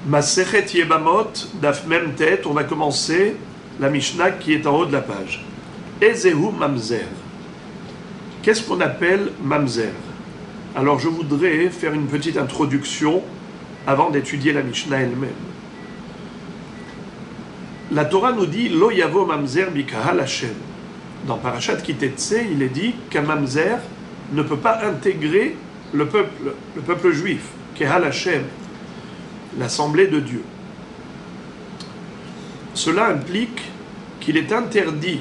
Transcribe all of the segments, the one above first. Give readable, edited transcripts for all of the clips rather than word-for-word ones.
Masechet Yebamot, daf Mem Tet, on va commencer la Mishnah qui est en haut de la page. Ezehu Mamzer. Qu'est-ce qu'on appelle Mamzer? Alors je voudrais faire une petite introduction avant d'étudier la Mishnah elle-même. La Torah nous dit Lo yavo Mamzer bikahal Hashem. Dans Parashat Kitetse, il est dit qu'un Mamzer ne peut pas intégrer le peuple juif, Kehal Hashem, l'assemblée de Dieu. Cela implique qu'il est interdit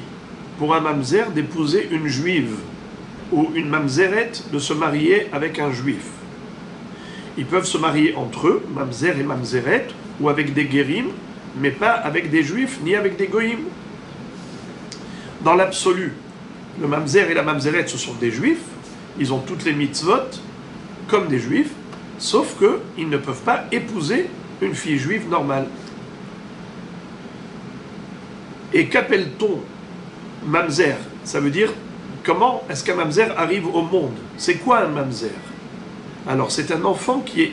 pour un mamzer d'épouser une juive ou une mamzeret de se marier avec un juif. Ils peuvent se marier entre eux, mamzer et mamzeret, ou avec des guérim, mais pas avec des juifs ni avec des goïm. Dans l'absolu, le mamzer et la mamzeret, ce sont des juifs, ils ont toutes les mitzvot comme des juifs, sauf qu'ils ne peuvent pas épouser une fille juive normale. Et qu'appelle-t-on mamzer? Ça veut dire, comment est-ce qu'un mamzer arrive au monde? C'est quoi un mamzer? Alors, c'est un enfant qui est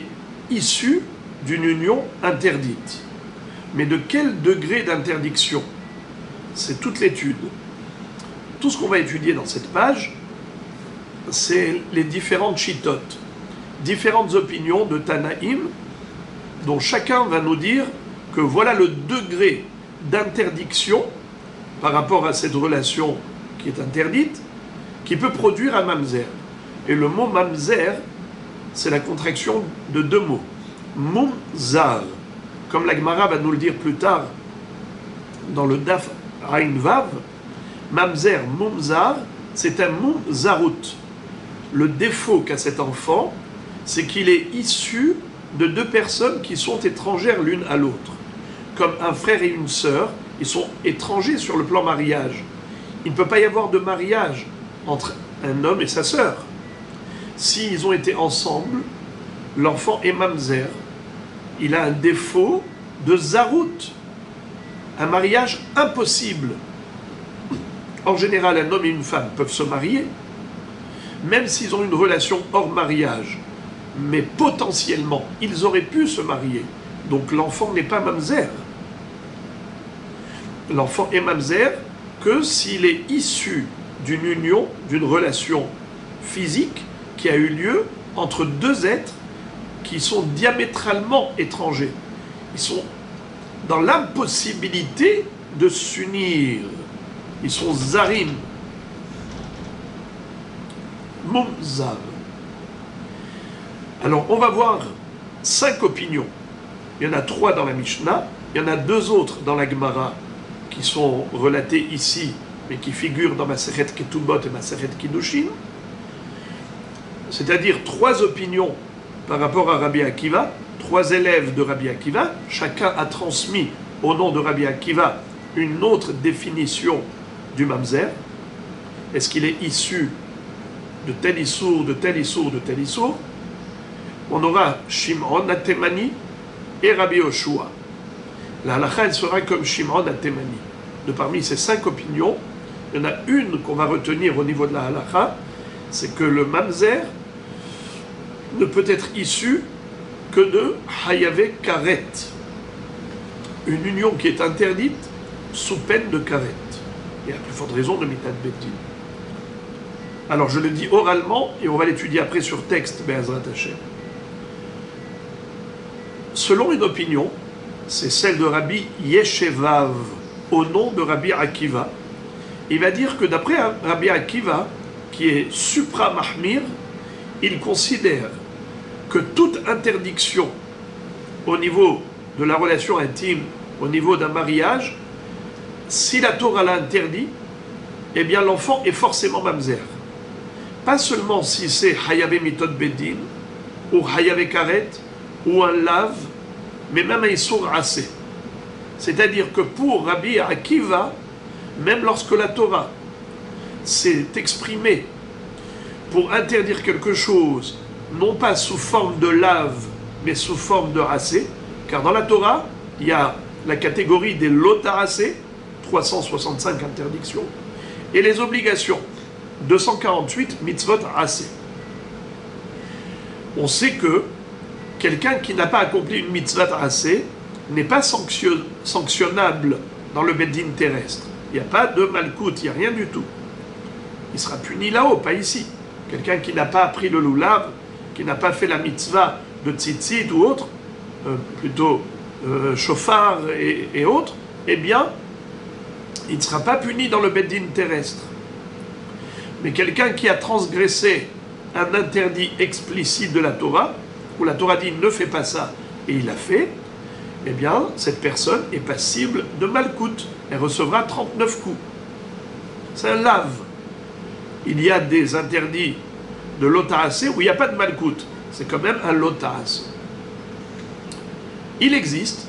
issu d'une union interdite. Mais de quel degré d'interdiction? C'est toute l'étude. Tout ce qu'on va étudier dans cette page, c'est les différentes chitotes, différentes opinions de Tanaïm, dont chacun va nous dire que voilà le degré d'interdiction par rapport à cette relation qui est interdite, qui peut produire un mamzer. Et le mot mamzer, c'est la contraction de deux mots. Mumzar, comme la Gemara va nous le dire plus tard dans le Daf Ain Vav, mamzer, mumzar, c'est un mumzarut. Le défaut qu'a cet enfant, c'est qu'il est issu de deux personnes qui sont étrangères l'une à l'autre. Comme un frère et une sœur, ils sont étrangers sur le plan mariage. Il ne peut pas y avoir de mariage entre un homme et sa sœur. S'ils ont été ensemble, l'enfant est mamzer. Il a un défaut de zarout, un mariage impossible. En général, un homme et une femme peuvent se marier, même s'ils ont une relation hors mariage. Mais potentiellement, ils auraient pu se marier. Donc l'enfant n'est pas mamzer. L'enfant est mamzer que s'il est issu d'une union, d'une relation physique qui a eu lieu entre deux êtres qui sont diamétralement étrangers. Ils sont dans l'impossibilité de s'unir. Ils sont zarim. Mumzar. Alors, on va voir 5 opinions. Il y en a 3 dans la Mishnah, il y en a 2 autres dans la Gemara qui sont relatées ici, mais qui figurent dans Masechet Ketubot et Masechet Kiddushin. C'est-à-dire 3 opinions par rapport à Rabbi Akiva, 3 élèves de Rabbi Akiva. Chacun a transmis au nom de Rabbi Akiva une autre définition du mamzer. Est-ce qu'il est issu de tel issour, de tel issour, de tel issour? On aura Shimon Atemani et Rabbi Yoshua. La halakha, elle sera comme Shimon Atemani. De parmi ces 5 opinions, il y en a une qu'on va retenir au niveau de la halakha, c'est que le mamzer ne peut être issu que de Hayave Karet, une union qui est interdite sous peine de Karet, et à plus forte raison de Mitat Betin. Alors je le dis oralement, et on va l'étudier après sur texte, Be'ezrat Hashem. Selon une opinion, c'est celle de Rabbi Yeshevav, au nom de Rabbi Akiva. Il va dire que d'après Rabbi Akiva, qui est supra-mahmir, il considère que toute interdiction au niveau de la relation intime, au niveau d'un mariage, si la Torah l'a interdit, eh bien l'enfant est forcément mamzer. Pas seulement si c'est Hayabe Mitot Bedin, ou Hayabe Karet, ou un lave, mais même un Issour Assez. C'est-à-dire que pour Rabbi Akiva, même lorsque la Torah s'est exprimée pour interdire quelque chose, non pas sous forme de lave, mais sous forme de Assez, car dans la Torah, il y a la catégorie des lotaracés, 365 interdictions, et les obligations, 248 mitzvot Assez. On sait que quelqu'un qui n'a pas accompli une mitzvah assez n'est pas sanctionnable dans le Beddin terrestre. Il n'y a pas de malkout, il n'y a rien du tout. Il sera puni là-haut, pas ici. Quelqu'un qui n'a pas appris le loulav, qui n'a pas fait la mitzvah de tzitzit ou autre, plutôt chauffard et autres, eh bien, il ne sera pas puni dans le Beddin terrestre. Mais quelqu'un qui a transgressé un interdit explicite de la Torah, où la Torah dit ne fais pas ça, et il l'a fait, eh bien, cette personne est passible de malkout. Elle recevra 39 coups. C'est un lave. Il y a des interdits de l'otaase où il n'y a pas de malkout. C'est quand même un lotaase. Il existe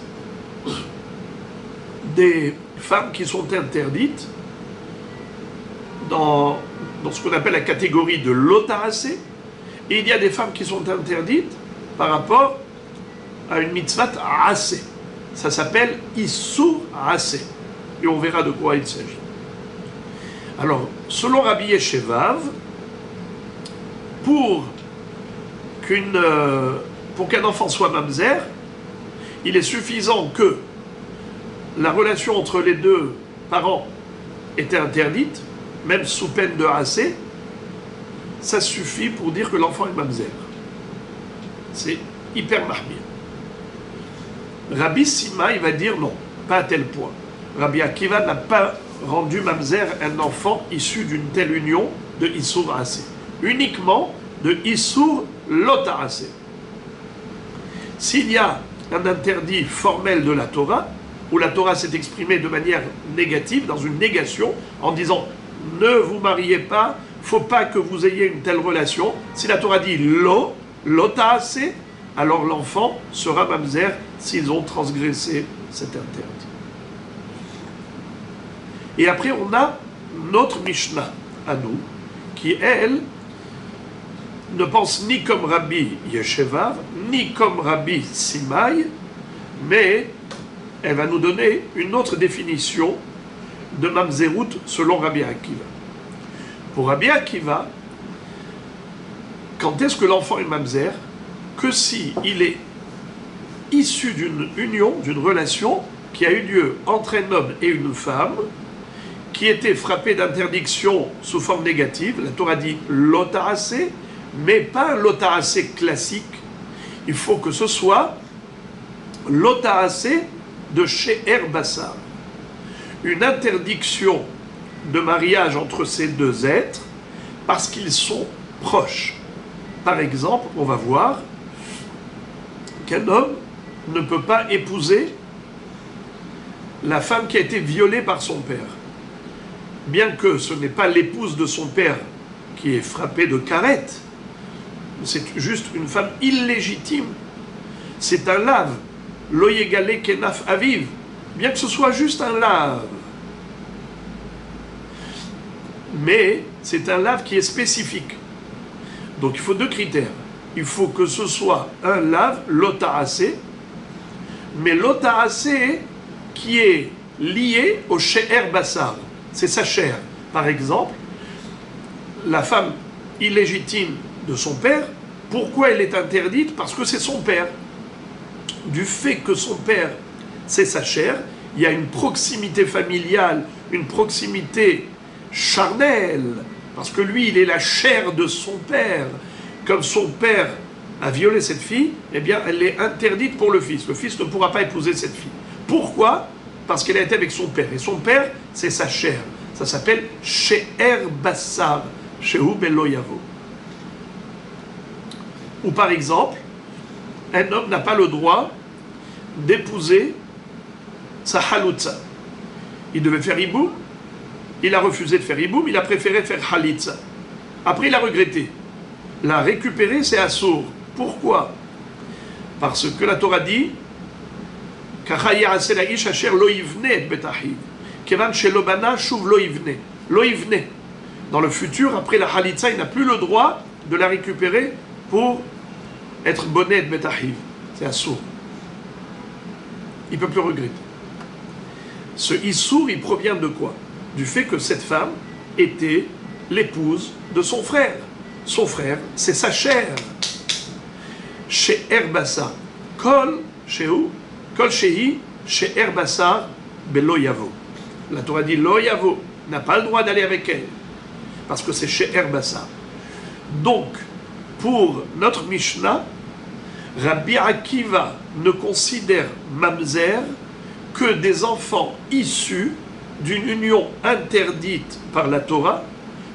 des femmes qui sont interdites dans ce qu'on appelle la catégorie de l'otaase, et il y a des femmes qui sont interdites par rapport à une mitzvah assez. Ça s'appelle Issur assez. Et on verra de quoi il s'agit. Alors, selon Rabbi Yeshevav, pour qu'un enfant soit mamzer, il est suffisant que la relation entre les deux parents était interdite, même sous peine de assez, ça suffit pour dire que l'enfant est mamzer. C'est hyper mahmir. Rabbi Sima, il va dire non, pas à tel point. Rabbi Akiva n'a pas rendu mamzer un enfant issu d'une telle union de Issur assez. Uniquement de Issur lotaase. S'il y a un interdit formel de la Torah, où la Torah s'est exprimée de manière négative, dans une négation, en disant « ne vous mariez pas, faut pas que vous ayez une telle relation », si la Torah dit « lotaase », alors l'enfant sera mamzer s'ils ont transgressé cet interdit. Et après, on a notre Mishnah à nous, qui, elle, ne pense ni comme Rabbi Yeshevav, ni comme Rabbi Simai, mais elle va nous donner une autre définition de mamzerout selon Rabbi Akiva. Pour Rabbi Akiva, quand est-ce que l'enfant est mamzer? Que si il est issu d'une union, d'une relation qui a eu lieu entre un homme et une femme, qui était frappé d'interdiction sous forme négative. La Torah dit l'otaase, mais pas un l'otaase classique. Il faut que ce soit l'otaase de she'er basar. Une interdiction de mariage entre ces deux êtres parce qu'ils sont proches. Par exemple, on va voir qu'un homme ne peut pas épouser la femme qui a été violée par son père. Bien que ce n'est pas l'épouse de son père qui est frappée de carette, c'est juste une femme illégitime. C'est un lave. Loyegale kenaf aviv. Bien que ce soit juste un lave. Mais c'est un lave qui est spécifique. Donc il faut deux critères. Il faut que ce soit un lave, l'otaase, mais l'otaase qui est lié au she'er basar. C'est sa chair. Par exemple, la femme illégitime de son père, pourquoi elle est interdite? Parce que c'est son père. Du fait que son père, c'est sa chair, il y a une proximité familiale, une proximité charnelle, parce que lui, il est la chair de son père. Comme son père a violé cette fille, eh bien, elle est interdite pour le fils. Le fils ne pourra pas épouser cette fille. Pourquoi? Parce qu'elle a été avec son père. Et son père, c'est sa chair. Ça s'appelle she'er basar, shehu belo yavo. Ou par exemple, un homme n'a pas le droit d'épouser sa halutza. Il devait faire hiboum, il a refusé de faire hiboum, il a préféré faire halitza. Après, il a regretté. La récupérer, c'est assour. Pourquoi? Parce que la Torah dit dans le futur, après la halitza, il n'a plus le droit de la récupérer pour être bonnet de betahiv. C'est assour. Il ne peut plus regretter. Ce issour, il provient de quoi? Du fait que cette femme était l'épouse de son frère. Son frère, c'est sa chair. she'er basar. Kol shehi she'er basar belo yavo. La Torah dit lo yavo, n'a pas le droit d'aller avec elle, parce que c'est she'er basar. Donc, pour notre Mishnah, Rabbi Akiva ne considère mamzer que des enfants issus d'une union interdite par la Torah.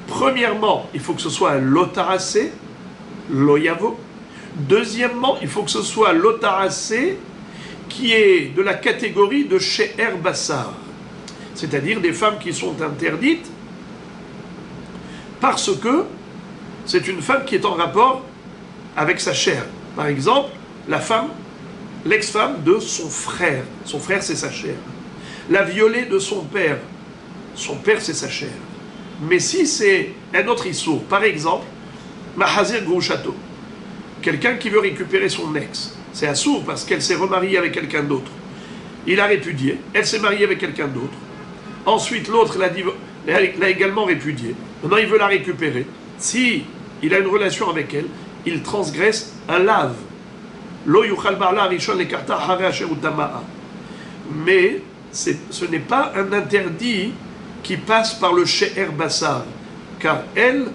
Premièrement, il faut que ce soit un lotaracé, loyavo. Deuxièmement, il faut que ce soit lotaracé qui est de la catégorie de she'er basar, c'est-à-dire des femmes qui sont interdites parce que c'est une femme qui est en rapport avec sa chair. Par exemple, la femme, l'ex-femme de son frère. Son frère, c'est sa chair. La violée de son père c'est sa chair. Mais si c'est un autre issour, par exemple, Mahazir Grouchato, quelqu'un qui veut récupérer son ex, c'est assour parce qu'elle s'est remariée avec quelqu'un d'autre. Il a répudié, elle s'est mariée avec quelqu'un d'autre. Ensuite, l'autre l'a également répudiée. Maintenant, il veut la récupérer. Si il a une relation avec elle, il transgresse un lave. Mais ce n'est pas un interdit qui passe par le she'er basar, car elle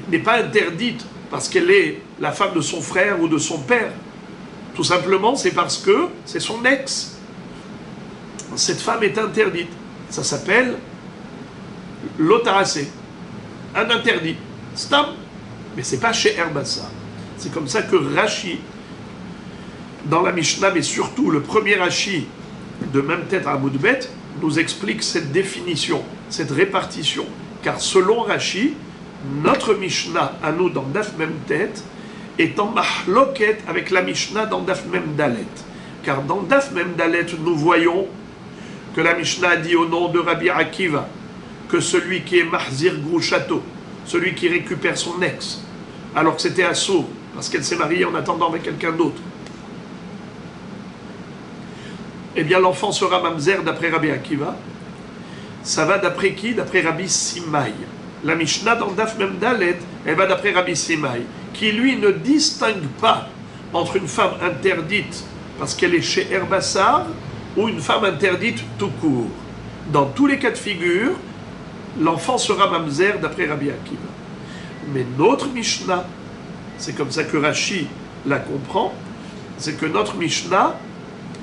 n'est pas interdite parce qu'elle est la femme de son frère ou de son père. Tout simplement, c'est parce que c'est son ex. Cette femme est interdite. Ça s'appelle l'otaracé, un interdit. Stam. Mais c'est pas she'er basar. C'est comme ça que Rashi, dans la Mishnah, mais surtout le premier Rashi de même tête à Amoudbet, nous explique cette définition, cette répartition. Car selon Rashi, notre Mishnah à nous dans Daf Mem Tête est en mahloket avec la Mishnah dans Daf Mem Dalet. Car dans Daf Mem Dalet, nous voyons que la Mishnah dit au nom de Rabbi Akiva que celui qui est Mahzir Grouchato, celui qui récupère son ex, alors que c'était assour, parce qu'elle s'est mariée en attendant avec quelqu'un d'autre, eh bien l'enfant sera mamzer d'après Rabbi Akiva. Ça va d'après qui? D'après Rabbi Simai. La Mishnah dans Daf Mem Dalet, elle va d'après Rabbi Simai, qui lui ne distingue pas entre une femme interdite parce qu'elle est she'er basar ou une femme interdite tout court. Dans tous les cas de figure, l'enfant sera mamzer d'après Rabbi Akiva. Mais notre Mishnah, c'est comme ça que Rashi la comprend, c'est que notre Mishnah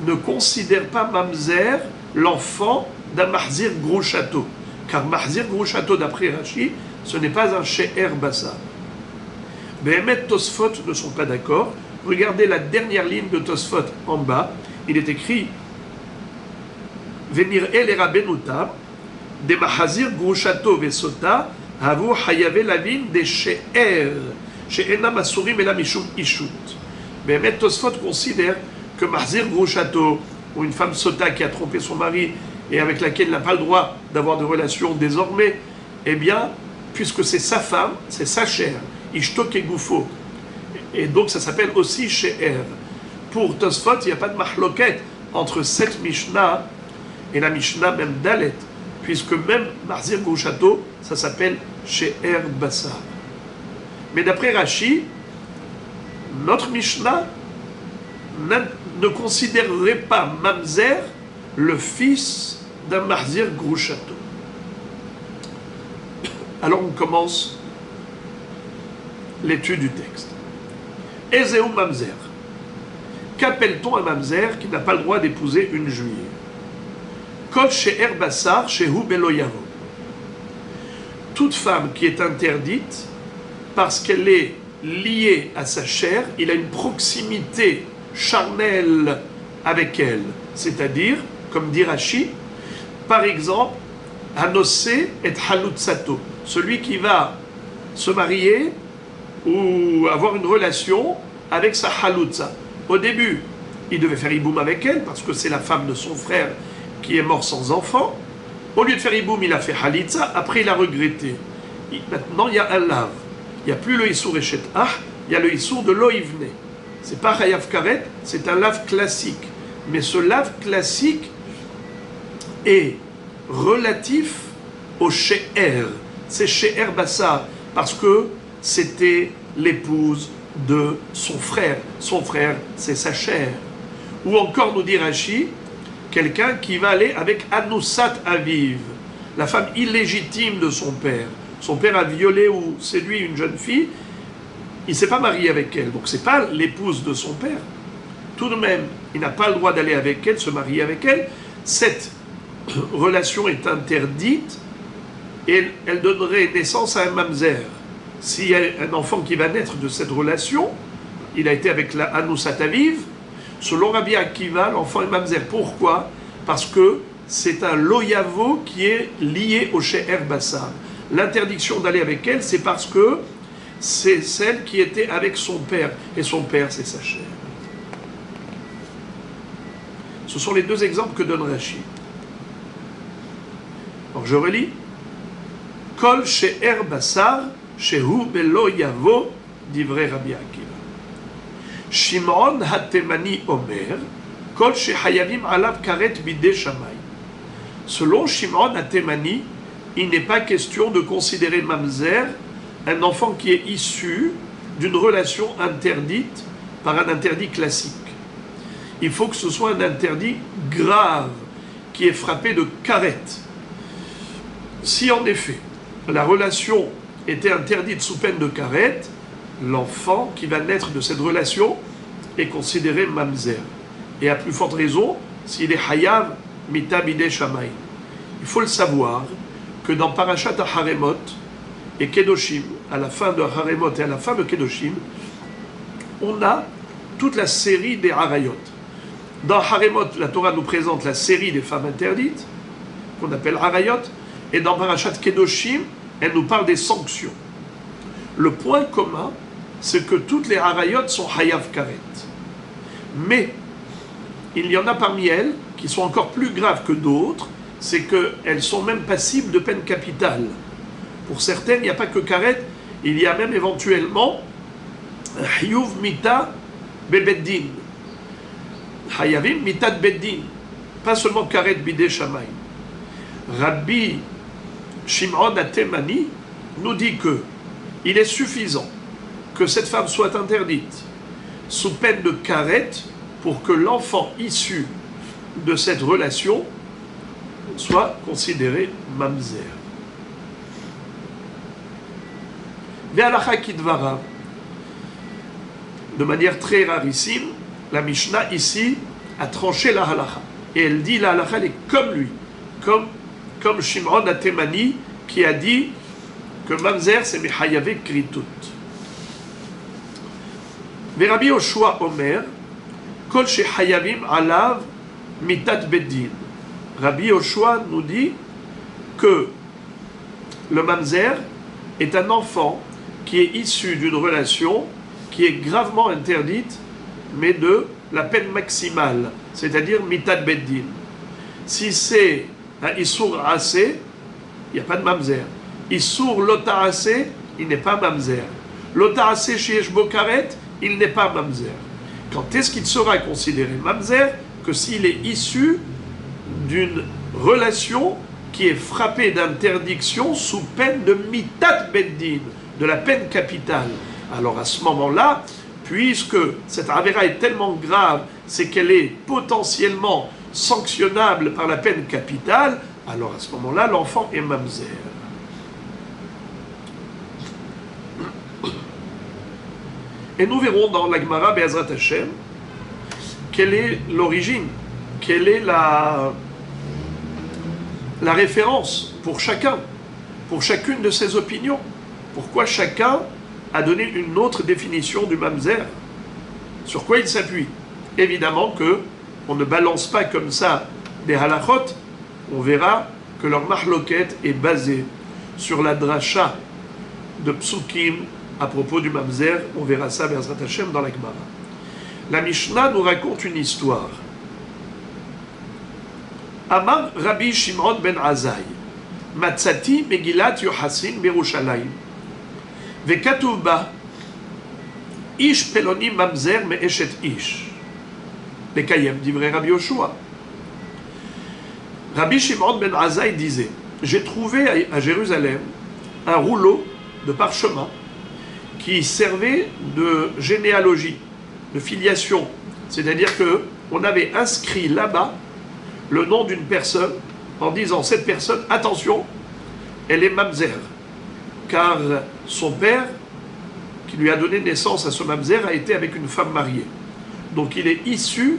ne considère pas mamzer l'enfant d'un mahzir grouchato. Car mahzir grouchato, d'après Rashi, ce n'est pas un she'er basar. Behemet Tosfot ne sont pas d'accord. Regardez la dernière ligne de Tosfot en bas. Il est écrit Venir el rabenutam de mahzir grouchato vesota havu hayave lavin de she'er she'ena masurim ela mishum ishut. Behemet Tosfot considère que Mahzir Grouchato, ou une femme sota qui a trompé son mari et avec laquelle il n'a pas le droit d'avoir de relation désormais, eh bien, puisque c'est sa femme, c'est sa chair, Ishtok et Goufo. Et donc ça s'appelle aussi She'er. Pour Tosfot, il n'y a pas de mahloket entre cette Mishnah et la Mishnah même Dalet, puisque même Mahzir Grouchato, ça s'appelle She'er Basar. Mais d'après Rashi, notre Mishnah ne considérerait pas mamzer le fils d'un Mahzir Grouchato. Alors on commence l'étude du texte. Ezeu mamzer. Qu'appelle-t-on un mamzer qui n'a pas le droit d'épouser une juive? Kol she'er basar shehu belo yavo. Toute femme qui est interdite parce qu'elle est liée à sa chair, il a une proximité charnelle avec elle, c'est-à-dire, comme dit Rashi, par exemple, Hanose et Halutsato, celui qui va se marier ou avoir une relation avec sa Halutsa. Au début, il devait faire Iboum avec elle, parce que c'est la femme de son frère qui est mort sans enfant. Au lieu de faire Iboum, il a fait Halitza, après il a regretté. Maintenant, il y a un lave. Il n'y a plus le Issour Eshet Ah, il y a le Issour de Loïvne. C'est pas Hayav Karet, c'est un lave classique. Mais ce lave classique est relatif au She'er. C'est She'er Bassar, parce que c'était l'épouse de son frère. Son frère, c'est sa chair. Ou encore, nous dit Rashi, quelqu'un qui va aller avec Anousat Aviv, la femme illégitime de son père. Son père a violé ou séduit une jeune fille, il ne s'est pas marié avec elle, donc ce n'est pas l'épouse de son père. Tout de même, il n'a pas le droit d'aller avec elle, se marier avec elle. Cette relation est interdite et elle donnerait naissance à un mamzer. S'il y a un enfant qui va naître de cette relation, il a été avec la Anousat Aviv, selon Rabbi Akiva, l'enfant est mamzer. Pourquoi? Parce que c'est un loyavo qui est lié au she'er bassar. L'interdiction d'aller avec elle, c'est parce que c'est celle qui était avec son père. Et son père, c'est sa chair. Ce sont les deux exemples que donne Rashi. Alors je relis. Kol she'er bassar, shehu belo yavo, divrei Rabbi Akiva. Shimon hatemani omer, kol shehayavim alav karet bidei shamay. Selon Shimon hatemani, il n'est pas question de considérer mamzer un enfant qui est issu d'une relation interdite par un interdit classique. Il faut que ce soit un interdit grave qui est frappé de karet. Si en effet la relation était interdite sous peine de karet, l'enfant qui va naître de cette relation est considéré mamzer. Et à plus forte raison, s'il est hayav mita bidei shamay. Il faut le savoir que dans Parashat Haremot et Kedoshim, à la fin de Haremot et à la fin de Kedoshim, on a toute la série des Harayot. Dans Haremot, la Torah nous présente la série des femmes interdites, qu'on appelle Harayot, et dans Parashat Kedoshim, elle nous parle des sanctions. Le point commun, c'est que toutes les Harayot sont Hayav Karet. Mais, il y en a parmi elles qui sont encore plus graves que d'autres, c'est qu'elles sont même passibles de peine capitale. Pour certaines, il n'y a pas que karet, il y a même éventuellement Hayuv mita bebeddin. Hayavim mita beddin. Pas seulement karet bidei shamay. Rabbi Shimon Hatemani nous dit que il est suffisant que cette femme soit interdite sous peine de karet pour que l'enfant issu de cette relation soit considéré mamzer. Ve'alacha kidvarav, de manière très rarissime, la Mishnah ici a tranché la halacha. Et elle dit la halacha, elle est comme lui, comme Shimon Hatemani qui a dit que mamzer c'est mechayave kritut. Ve'Rabbi Yoshua Omer, kol shehayavim alav mitat beddin. Rabbi Yoshua nous dit que le mamzer est un enfant qui est issu d'une relation qui est gravement interdite, mais de la peine maximale, c'est-à-dire mitat beddin. Si c'est un issour assez, il n'y a pas de mamzer. Issour lota assez, il n'est pas mamzer. Lota assez chez Eshbo Karet, il n'est pas mamzer. Quand est-ce qu'il sera considéré mamzer? Que s'il est issu d'une relation qui est frappée d'interdiction sous peine de mitat beddin, de la peine capitale. Alors à ce moment-là, puisque cette avéra est tellement grave, c'est qu'elle est potentiellement sanctionnable par la peine capitale, alors à ce moment-là, l'enfant est mamzer. Et nous verrons dans la Gemara Be'ezrat Hashem quelle est l'origine, quelle est la référence pour chacun, pour chacune de ces opinions. Pourquoi chacun a donné une autre définition du mamzer? Sur quoi il s'appuie? Évidemment que on ne balance pas comme ça des halachot. On verra que leur mahloket est basé sur la dracha de Psukim à propos du mamzer. On verra ça Be'ezrat Hashem dans la Gemara. La Mishnah nous raconte une histoire. Amar Rabbi Shimon ben Azai, Matzati Megillat Yohasin Berushalayim, Vekatuv ba, Ish peloni mamzer me'eshet ish. Lekayem divrei Rabbi Yoshua. Rabbi Shimon ben Azai disait, j'ai trouvé à Jérusalem un rouleau de parchemin qui servait de généalogie, de filiation. C'est-à-dire qu'on avait inscrit là-bas le nom d'une personne en disant cette personne, attention, elle est mamzer. Car son père, qui lui a donné naissance à ce mamzer, a été avec une femme mariée. Donc il est issu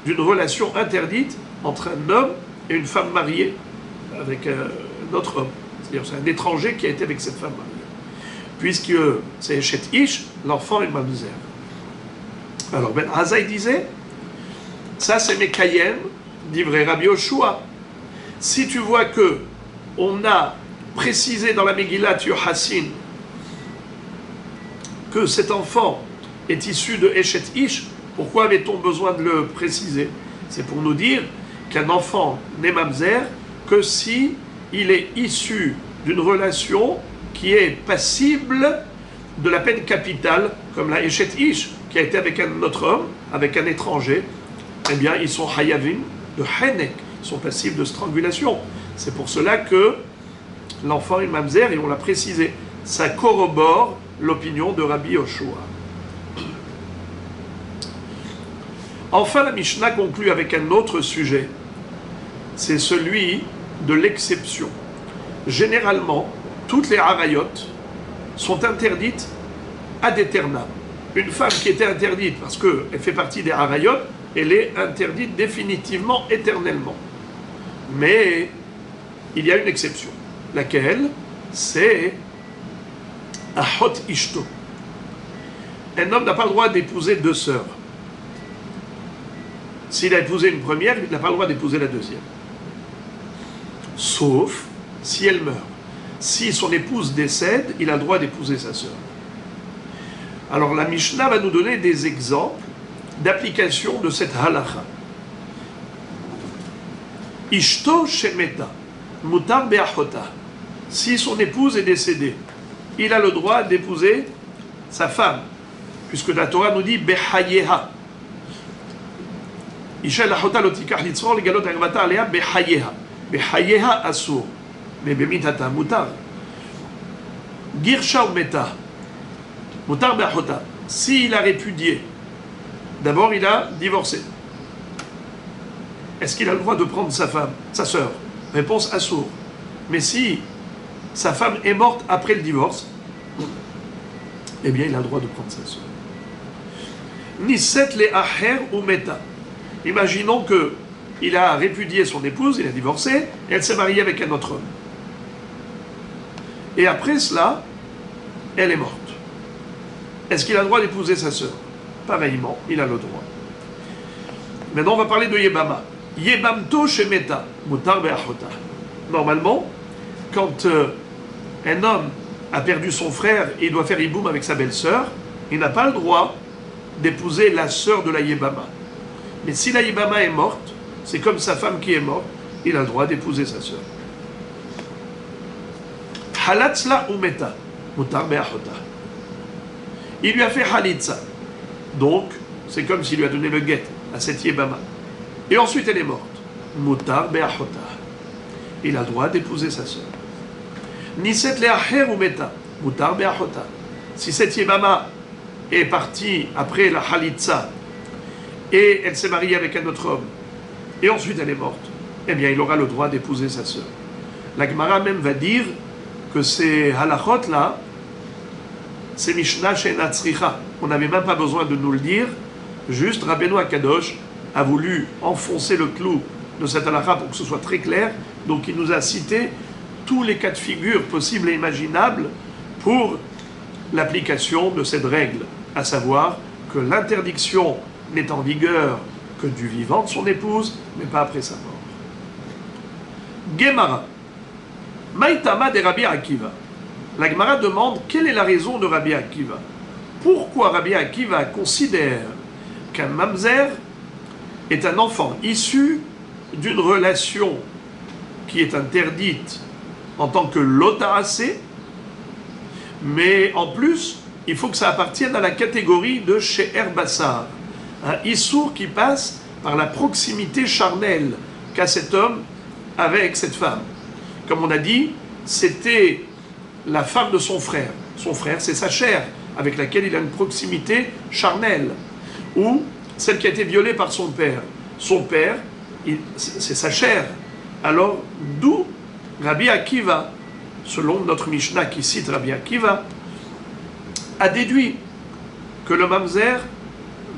d'une relation interdite entre un homme et une femme mariée avec un autre homme. C'est-à-dire c'est un étranger qui a été avec cette femme mariée. Puisque c'est Eshet Ish, l'enfant est mamzer. Alors Ben Azaï disait, ça c'est Mekayem, d'ivrei Rabbi Yoshua. Si tu vois que on a précisé dans la Megillat Yochassin que cet enfant est issu de Eshet Ish, pourquoi avait-on besoin de le préciser? C'est pour nous dire qu'un enfant n'est mamzer que si il est issu d'une relation qui est passible de la peine capitale, comme la Eshet Ish, qui a été avec un autre homme, avec un étranger, eh bien, ils sont hayavim de Henek, ils sont passibles de strangulation. C'est pour cela que l'enfant est mamzer, et on l'a précisé. Ça corrobore l'opinion de Rabbi Yoshua. Enfin, la Mishnah conclut avec un autre sujet. C'est celui de l'exception. Généralement, toutes les harayot sont interdites ad aeternam. Une femme qui était interdite parce qu'elle fait partie des harayot, elle est interdite définitivement, éternellement. Mais il y a une exception. Laquelle? C'est Ahot Ishto. Un homme n'a pas le droit d'épouser deux sœurs. S'il a épousé une première, il n'a pas le droit d'épouser la deuxième. Sauf si elle meurt. Si son épouse décède, il a le droit d'épouser sa sœur. Alors la Mishnah va nous donner des exemples d'application de cette halakha. Ishto shemeta, mutar be'achota. Si son épouse est décédée, il a le droit d'épouser sa femme, puisque la Torah nous dit behayeha. Isha l'achota lo tikach litzror legalot arvata alea behayeha. Behayeha asur, mais bemitata mutar. Girsha ou meta, mutar be'achota. S'il a répudié, d'abord il a divorcé. Est-ce qu'il a le droit de prendre sa femme, sa sœur? Réponse assour. Mais si sa femme est morte après le divorce, eh bien il a le droit de prendre sa sœur. Niset le aher ou meta. Imaginons que il a répudié son épouse, il a divorcé, et elle s'est mariée avec un autre homme. Et après cela, elle est morte. Est-ce qu'il a le droit d'épouser sa sœur? Pareillement, il a le droit. Maintenant, on va parler de Yebama. Yebamto shemeta, mutar be'achota. Normalement, quand un homme a perdu son frère et il doit faire hiboum avec sa belle-sœur, il n'a pas le droit d'épouser la sœur de la Yebama. Mais si la Yebama est morte, c'est comme sa femme qui est morte, il a le droit d'épouser sa sœur. Halatzla umeta, mutar be'achota. Il lui a fait halitza. Donc, c'est comme s'il lui a donné le guet à cette Yebama. Et ensuite, elle est morte. Mutar be'achota. Il a le droit d'épouser sa sœur. Niset le'acher ou meta. Mutar be'achota. Si cette Yebama est partie après la halitza et elle s'est mariée avec un autre homme et ensuite elle est morte, eh bien, il aura le droit d'épouser sa sœur. La Gemara même va dire que ces halachot là, c'est Mishnah she'ena tzricha. On n'avait même pas besoin de nous le dire. Juste, Rabbeinu Akadosh a voulu enfoncer le clou de cette halakha pour que ce soit très clair. Donc, il nous a cité tous les cas de figure possibles et imaginables pour l'application de cette règle, à savoir que l'interdiction n'est en vigueur que du vivant de son épouse, mais pas après sa mort. Gemara. Maïtama de Rabbi Akiva. La Gemara demande quelle est la raison de Rabbi Akiva. Pourquoi Rabbi Akiva considère qu'un mamzer est un enfant issu d'une relation qui est interdite en tant que lotaracé, mais en plus, il faut que ça appartienne à la catégorie de She'er Bassar, un issour qui passe par la proximité charnelle qu'a cet homme avec cette femme. Comme on a dit, c'était la femme de son frère. Son frère, c'est sa chair. avec laquelle il a une proximité charnelle, ou celle qui a été violée par son père. Son père, c'est sa chair. Alors, d'où Rabbi Akiva, selon notre Mishnah qui cite Rabbi Akiva, a déduit que le mamzer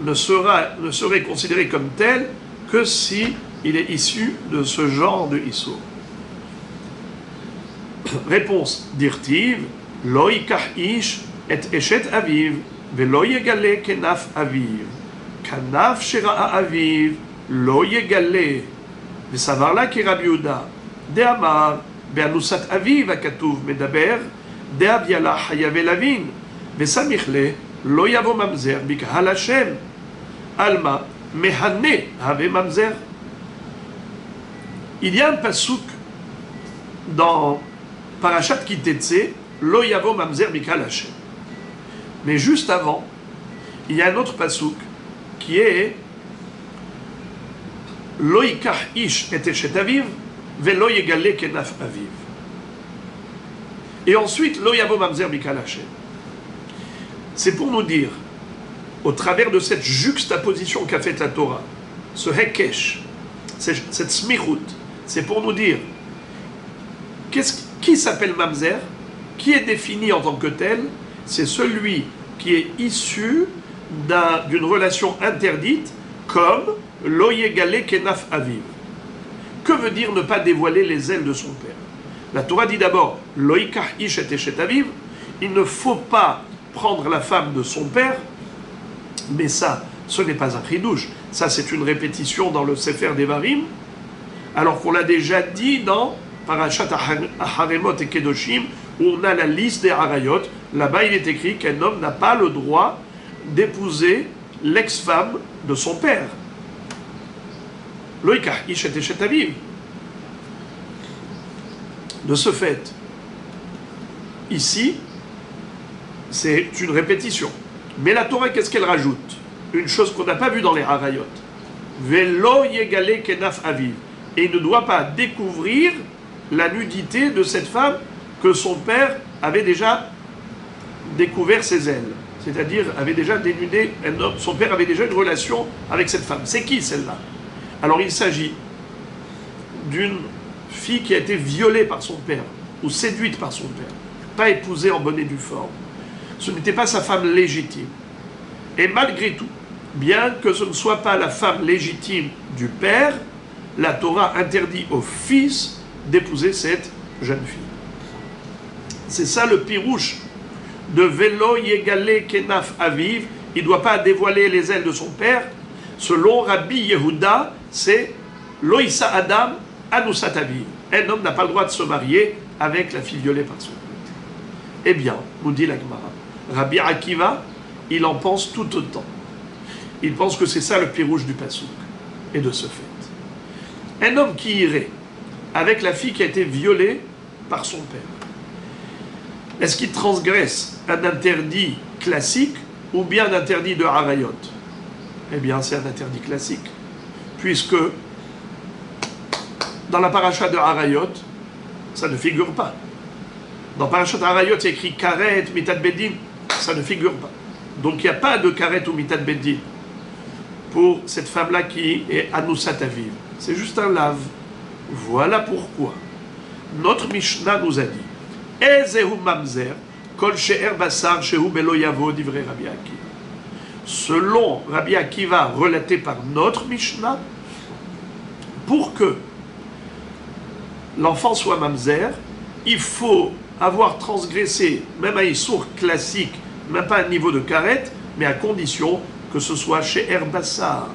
ne serait considéré comme tel que si il est issu de ce genre de issour. Réponse d'Irtiv, Lo yikach ish et eshet aviv, velo yegale kenaf aviv, kanaf shera'a aviv, lo yegale, vesavar la ki Rabbi Yehuda, de amar, be'anusat aviv hakatuv medaber, de aviala hayav lavin, vesamichle, lo yavo mamzer bikahal Hashem, alma mehane have mamzer. Il y a un pasouk dans Parashat Kitetse, Lo yavo mamzer bikahal Hashem. Mais juste avant, il y a un autre pasouk qui est Lo yikach ish et eshet aviv, velo yegale kenaf aviv. Et ensuite, Lo yavo mamzer bikahal Hashem. C'est pour nous dire, au travers de cette juxtaposition qu'a faite la Torah, ce hekesh, cette smichut, c'est pour nous dire qui s'appelle mamzer, qui est défini en tant que tel, c'est celui qui est issu d'une relation interdite, comme lo yegale kenaf aviv. Que veut dire ne pas dévoiler les ailes de son père? La Torah dit d'abord lo yikach ish et eshet aviv, il ne faut pas prendre la femme de son père, mais ça, ce n'est pas un chidouche, ça c'est une répétition dans le Sefer Devarim, alors qu'on l'a déjà dit dans Parashat Haremot et Kedoshim, où on a la liste des harayot. Là-bas il est écrit qu'un homme n'a pas le droit d'épouser l'ex-femme de son père. Lo yikach ish et eshet aviv. De ce fait, ici, c'est une répétition. Mais la Torah, qu'est-ce qu'elle rajoute? Une chose qu'on n'a pas vue dans les harayot. Velo yegale kenaf aviv. Et il ne doit pas découvrir la nudité de cette femme que son père avait déjà découvert ses ailes. C'est-à-dire, avait déjà dénudé un homme. Son père avait déjà une relation avec cette femme. C'est qui celle-là? Alors il s'agit d'une fille qui a été violée par son père, ou séduite par son père, pas épousée en bonne et due forme. Ce n'était pas sa femme légitime. Et malgré tout, bien que ce ne soit pas la femme légitime du père, la Torah interdit au fils d'épouser cette jeune fille. C'est ça le pirouche de Velo yegale kenaf aviv. Il ne doit pas dévoiler les ailes de son père. Selon Rabbi Yehuda, c'est Loïsa Adam anusat aviv. Un homme n'a pas le droit de se marier avec la fille violée par son père. Eh bien, nous dit la Gemara, Rabbi Akiva, il en pense tout autant. Il pense que c'est ça le pirouche du pasouk. Et de ce fait, un homme qui irait avec la fille qui a été violée par son père, est-ce qu'il transgresse un interdit classique ou bien un interdit de harayot? Eh bien, c'est un interdit classique. Puisque dans la paracha de harayot, ça ne figure pas. Dans Parashat Harayot, il y a écrit Karet, Mitat Beddin, ça ne figure pas. Donc il n'y a pas de Karet ou Mitat Beddin pour cette femme-là qui est Anusat Aviv. C'est juste un lave. Voilà pourquoi notre Mishnah nous a dit Ezehu Mamzer, Kol She'er Basar, Shehu Belo Yavo, divrei Rabbi Akiva. Selon Rabbi Akiva, relaté par notre Mishnah, pour que l'enfant soit Mamzer, il faut avoir transgressé, même un issour classique, même pas un niveau de karet, mais à condition que ce soit chez Herbassar,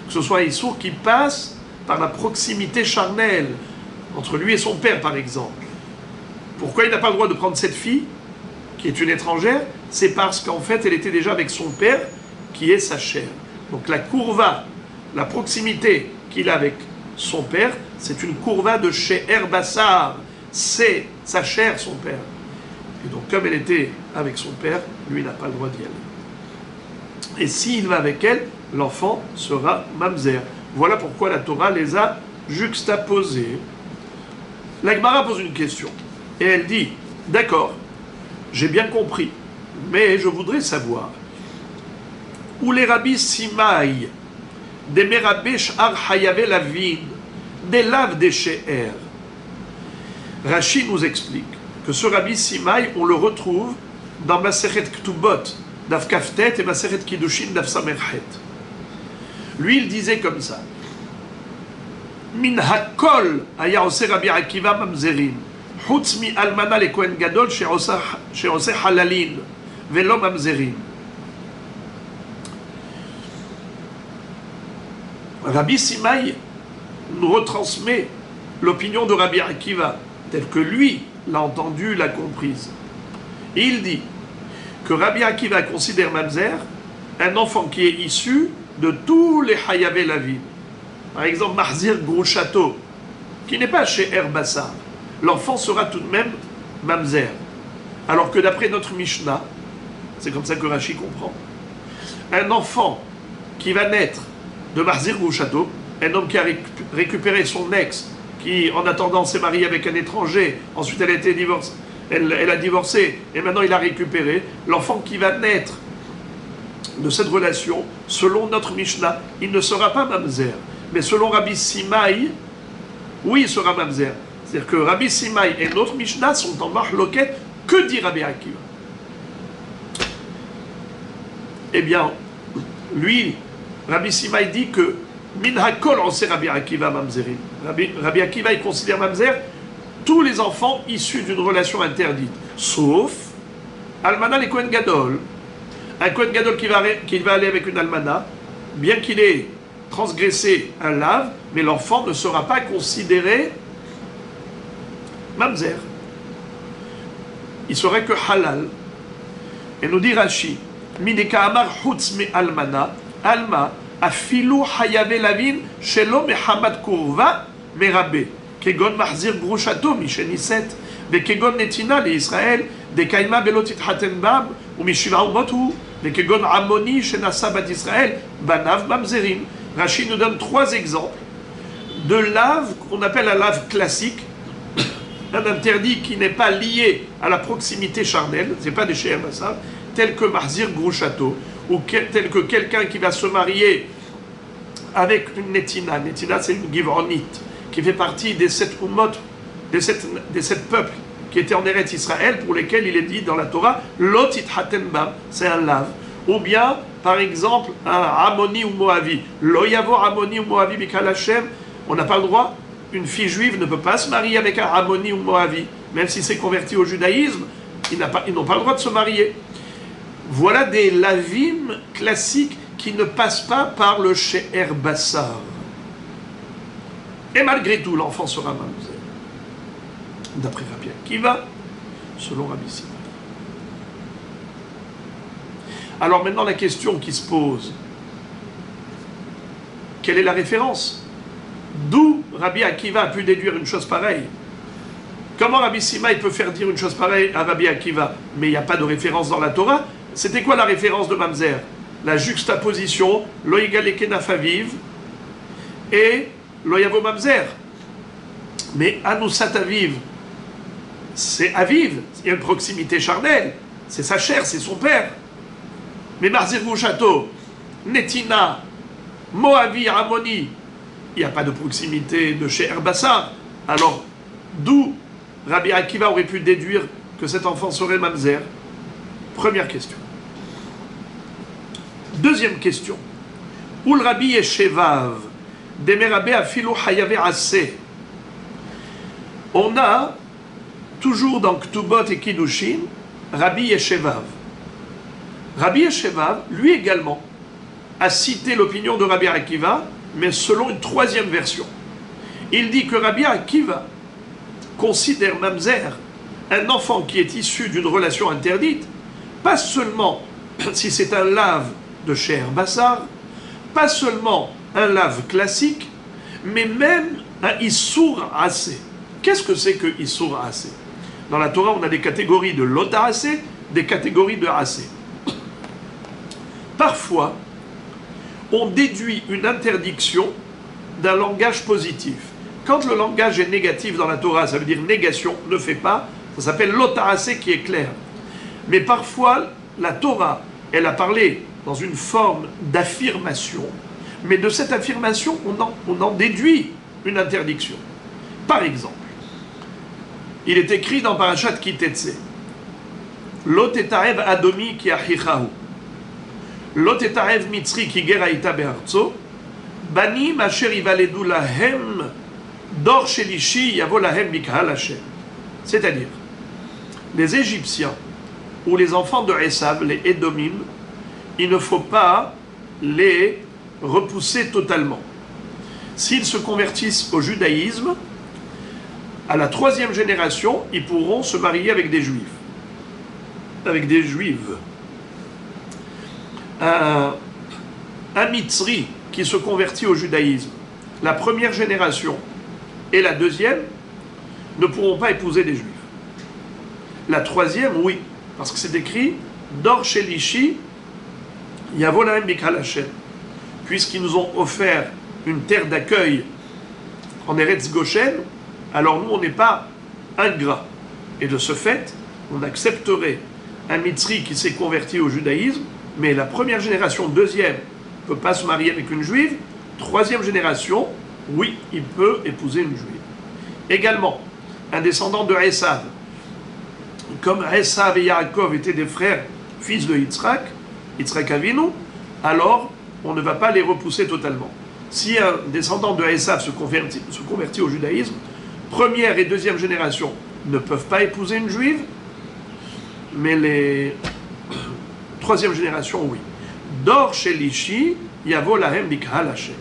que ce soit un issour qui passe par la proximité charnelle, entre lui et son père par exemple. Pourquoi il n'a pas le droit de prendre cette fille, qui est une étrangère? C'est parce qu'en fait elle était déjà avec son père, qui est sa chair. Donc la courva, la proximité qu'il a avec son père, c'est une courva de chez Herbassar. C'est sa chair, son père. Et donc, comme elle était avec son père, lui n'a pas le droit d'y aller. Et s'il va avec elle, l'enfant sera mamzer. Voilà pourquoi la Torah les a juxtaposés. La Gemara pose une question. Et elle dit, d'accord, j'ai bien compris Mais je voudrais savoir, où les rabbis Simaï, des Merabé Sh'ar Hayave Lavin, des laves des She'er. Rashi nous explique que ce rabbi Simaï, on le retrouve dans Masechet Ktubot, Daf Kaftet, et Masechet Kiddushin, Daf Samerchet. Lui, il disait comme ça. Min hakol aya ose Rabbi Akiva mamzerim, chutz mi almana le Kohen Gadol sheose halalin, velo mamzerim. Rabbi Simaï nous retransmet l'opinion de Rabbi Akiva, telle que lui l'a entendue, l'a comprise. Et il dit que Rabbi Akiva considère mamzer un enfant qui est issu de tous les Hayavé Lavin. Par exemple, Mahzir Grouchato, qui n'est pas chez Herbassar. L'enfant sera tout de même mamzer. Alors que d'après notre Mishnah, c'est comme ça que Rashi comprend, un enfant qui va naître de Mahzir Grouchato, un homme qui a récupéré son ex, qui en attendant s'est marié avec un étranger, ensuite elle a été divorcée, elle a divorcé, et maintenant il a récupéré, l'enfant qui va naître de cette relation, selon notre Mishnah, il ne sera pas mamzer. Mais selon Rabbi Simaï, oui, il sera mamzer. C'est-à-dire que Rabbi Simaï et notre Mishnah sont en marloquette. Que dit Rabbi Akiva? Eh bien, lui, Rabbi Simaï dit que min hakol on sait Rabbi Akiva mamzerim. Rabbi Akiva, il considère mamzer tous les enfants issus d'une relation interdite, sauf almana les Kohen Gadol. Un Kohen Gadol qui va aller avec une almana, bien qu'il ait transgressé un lave, mais l'enfant ne sera pas considéré mamzer. Il serait que halal. Et nous dit Rashi, Mineka amar chutz me almana, alma, afilu hayave lavin, shelo mehamad kurva, merabe, kegon mahzir grushato, misheniset, vekegon netina le Israël, de kaima belotit hatenbab, ou mishiva umotu, vekegon amoni, shenasa bat Israël, banav mamzerim. Rashi nous donne 3 exemples de lave qu'on appelle la lave classique, un interdit qui n'est pas lié à la proximité charnelle, ce n'est pas des She'er Bassar, tel que Mahzir Grouchato, ou tel que quelqu'un qui va se marier avec une Netina. Netina, c'est une Givronite, qui fait partie des 7 Ummot, des 7 peuples qui étaient en Eretz Israël, pour lesquels il est dit dans la Torah, Lotit Hatenbam, c'est un lave. Ou bien, par exemple, un Amoni ou Moavi. Lo yavor Amoni ou Moavi bikal Hashem, on n'a pas le droit. Une fille juive ne peut pas se marier avec un Amoni ou Moavi. Même si c'est converti au judaïsme, ils n'ont pas le droit de se marier. Voilà des lavim classiques qui ne passent pas par le She'er Bassar. Et malgré tout, l'enfant sera mamzer. D'après Rabbi Akiva, selon Rabbi Simaï. Alors maintenant, la question qui se pose, quelle est la référence? D'où Rabbi Akiva a pu déduire une chose pareille? Comment Rabbi Simaï peut faire dire une chose pareille à Rabbi Akiva? Mais il n'y a pas de référence dans la Torah. C'était quoi la référence de mamzer? La juxtaposition, lo yigaleke nafaviv et lo yavo mamzer. Mais anusat aviv, c'est aviv, il y a une proximité charnelle, c'est sa chair, c'est son père. Mais Mahzir Grouchato, Netina, Moavi, Amoni, il n'y a pas de proximité de chez Herbassar. Alors, d'où Rabbi Akiva aurait pu déduire que cet enfant serait mamzer? Première question. Deuxième question. Ul Rabbi Yeshevav, Demerabe Afilu Hayave Ase. On a, toujours dans Ktubot et Kiddushin, Rabbi Yeshevav. Rabbi Yeshevav, lui également, a cité l'opinion de Rabbi Akiva, mais selon une 3e version. Il dit que Rabbi Akiva considère mamzer un enfant qui est issu d'une relation interdite, pas seulement si c'est un lave de She'er Bassar, pas seulement un lave classique, mais même un Issour Assez. Qu'est-ce que c'est que Issour Assez? Dans la Torah, on a des catégories de Lota Assez, des catégories de Assez. Parfois, on déduit une interdiction d'un langage positif. Quand le langage est négatif dans la Torah, ça veut dire négation, ne fait pas, ça s'appelle l'otaracé qui est clair. Mais parfois, la Torah, elle a parlé dans une forme d'affirmation, mais de cette affirmation, on en déduit une interdiction. Par exemple, il est écrit dans Parashat Ki Tetse, Lo tetaev adomi ki achichahu, Lo tetaev mitzri ki geraita be'artzo, Banim asher ivaledu lahem, dor shelishi yavo lahem mikahal Hashem. C'est-à-dire, les Égyptiens ou les enfants de Esav, les Édomim, il ne faut pas les repousser totalement. S'ils se convertissent au judaïsme, à la 3e génération, ils pourront se marier avec des juifs. Avec des juives. Un mitzri qui se convertit au judaïsme, la 1re génération et la 2e ne pourront pas épouser des juifs. La 3e, oui, parce que c'est écrit Dor Shelishi Yavo Lahem Mikal Hashem, puisqu'ils nous ont offert une terre d'accueil en Eretz Goshen, alors nous on n'est pas ingrats. Et de ce fait, on accepterait un mitzri qui s'est converti au judaïsme, mais la 1re génération, 2e, ne peut pas se marier avec une juive, 3e génération, oui, il peut épouser une juive. Également, un descendant de Esav, comme Esav et Yaakov étaient des frères, fils de Yitzhak Avinu, alors on ne va pas les repousser totalement. Si un descendant de Esav se convertit au judaïsme, 1re et 2e génération ne peuvent pas épouser une juive, mais les 3e génération, oui. Dor Shelishi Yavo Lahem Mikahal Hashem.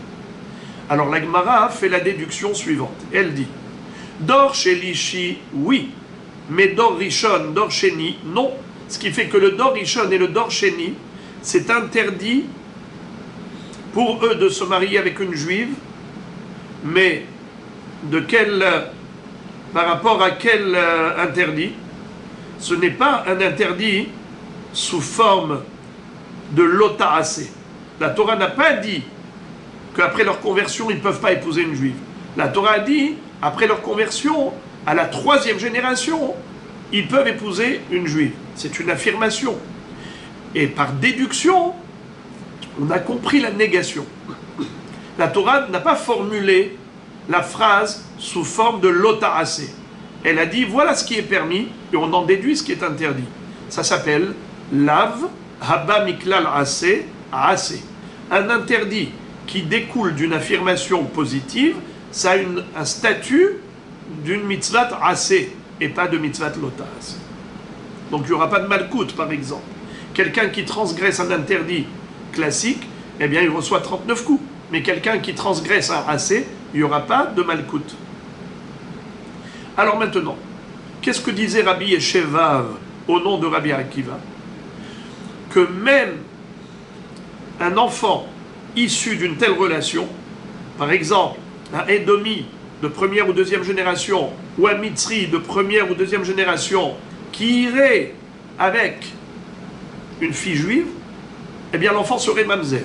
Alors la Gemara fait la déduction suivante. Elle dit Dor Shelishi, oui, mais Dor Rishon, Dor Sheni, non. Ce qui fait que le Dor Rishon et le Dor Sheni, c'est interdit pour eux de se marier avec une juive, mais par rapport à quel interdit? Ce n'est pas un interdit sous forme de l'ota'asé. La Torah n'a pas dit qu'après leur conversion, ils ne peuvent pas épouser une juive. La Torah a dit, après leur conversion, à la 3e génération, ils peuvent épouser une juive. C'est une affirmation. Et par déduction, on a compris la négation. La Torah n'a pas formulé la phrase sous forme de l'ota'asé. Elle a dit, voilà ce qui est permis, et on en déduit ce qui est interdit. Ça s'appelle lav haba miklal asé asé. Un interdit qui découle d'une affirmation positive, ça a un statut d'une mitzvat asé, et pas de mitzvat lota'asé. Donc il n'y aura pas de malkout, par exemple. Quelqu'un qui transgresse un interdit classique, eh bien il reçoit 39 coups. Mais quelqu'un qui transgresse un asé, il n'y aura pas de malkout. Alors maintenant, qu'est-ce que disait Rabbi Yeshevav au nom de Rabbi Akiva? Que même un enfant issu d'une telle relation, par exemple un Édomi de 1re ou 2e génération, ou un Mitzri de 1re ou 2e génération, qui irait avec une fille juive, eh bien l'enfant serait mamzer.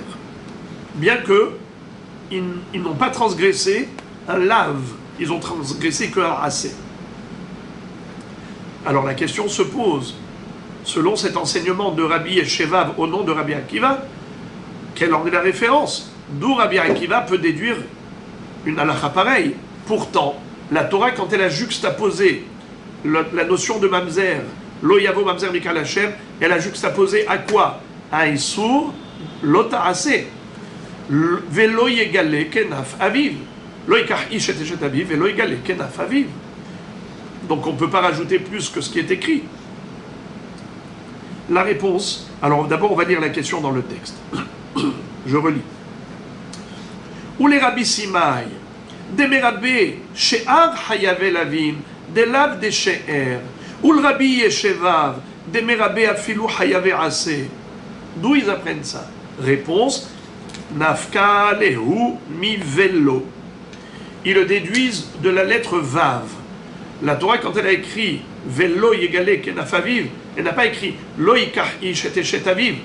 Bien qu'ils n'ont pas transgressé un lave, ils ont transgressé qu'un assez. Alors la question se pose, selon cet enseignement de Rabbi Yeshevav au nom de Rabbi Akiva, quelle en est la référence? D'où Rabbi Akiva peut déduire une halakha pareille. Pourtant, la Torah, quand elle a juxtaposé la notion de mamzer, lo yavo mamzer mikal Hashem, elle a juxtaposé à quoi? À Issour, lota'asé, velo yegale kenaf aviv, lo yikach ish et eshet aviv, velo yegale kenaf aviv. Donc on ne peut pas rajouter plus que ce qui est écrit. La réponse, alors d'abord on va lire la question dans le texte. Je relis. Ou les rabbi Simai, des merabé, she'ar hayave lavim, des lav de she'er, ou le rabbi Yeshevav, des merabé afilou hayave assez. D'où ils apprennent ça? Réponse, nafka lehu mi velo. Ils le déduisent de la lettre vav. La Torah, quand elle a écrit velo yegale kenaf aviv, elle n'a pas écrit lo yikach ish et eshet aviv.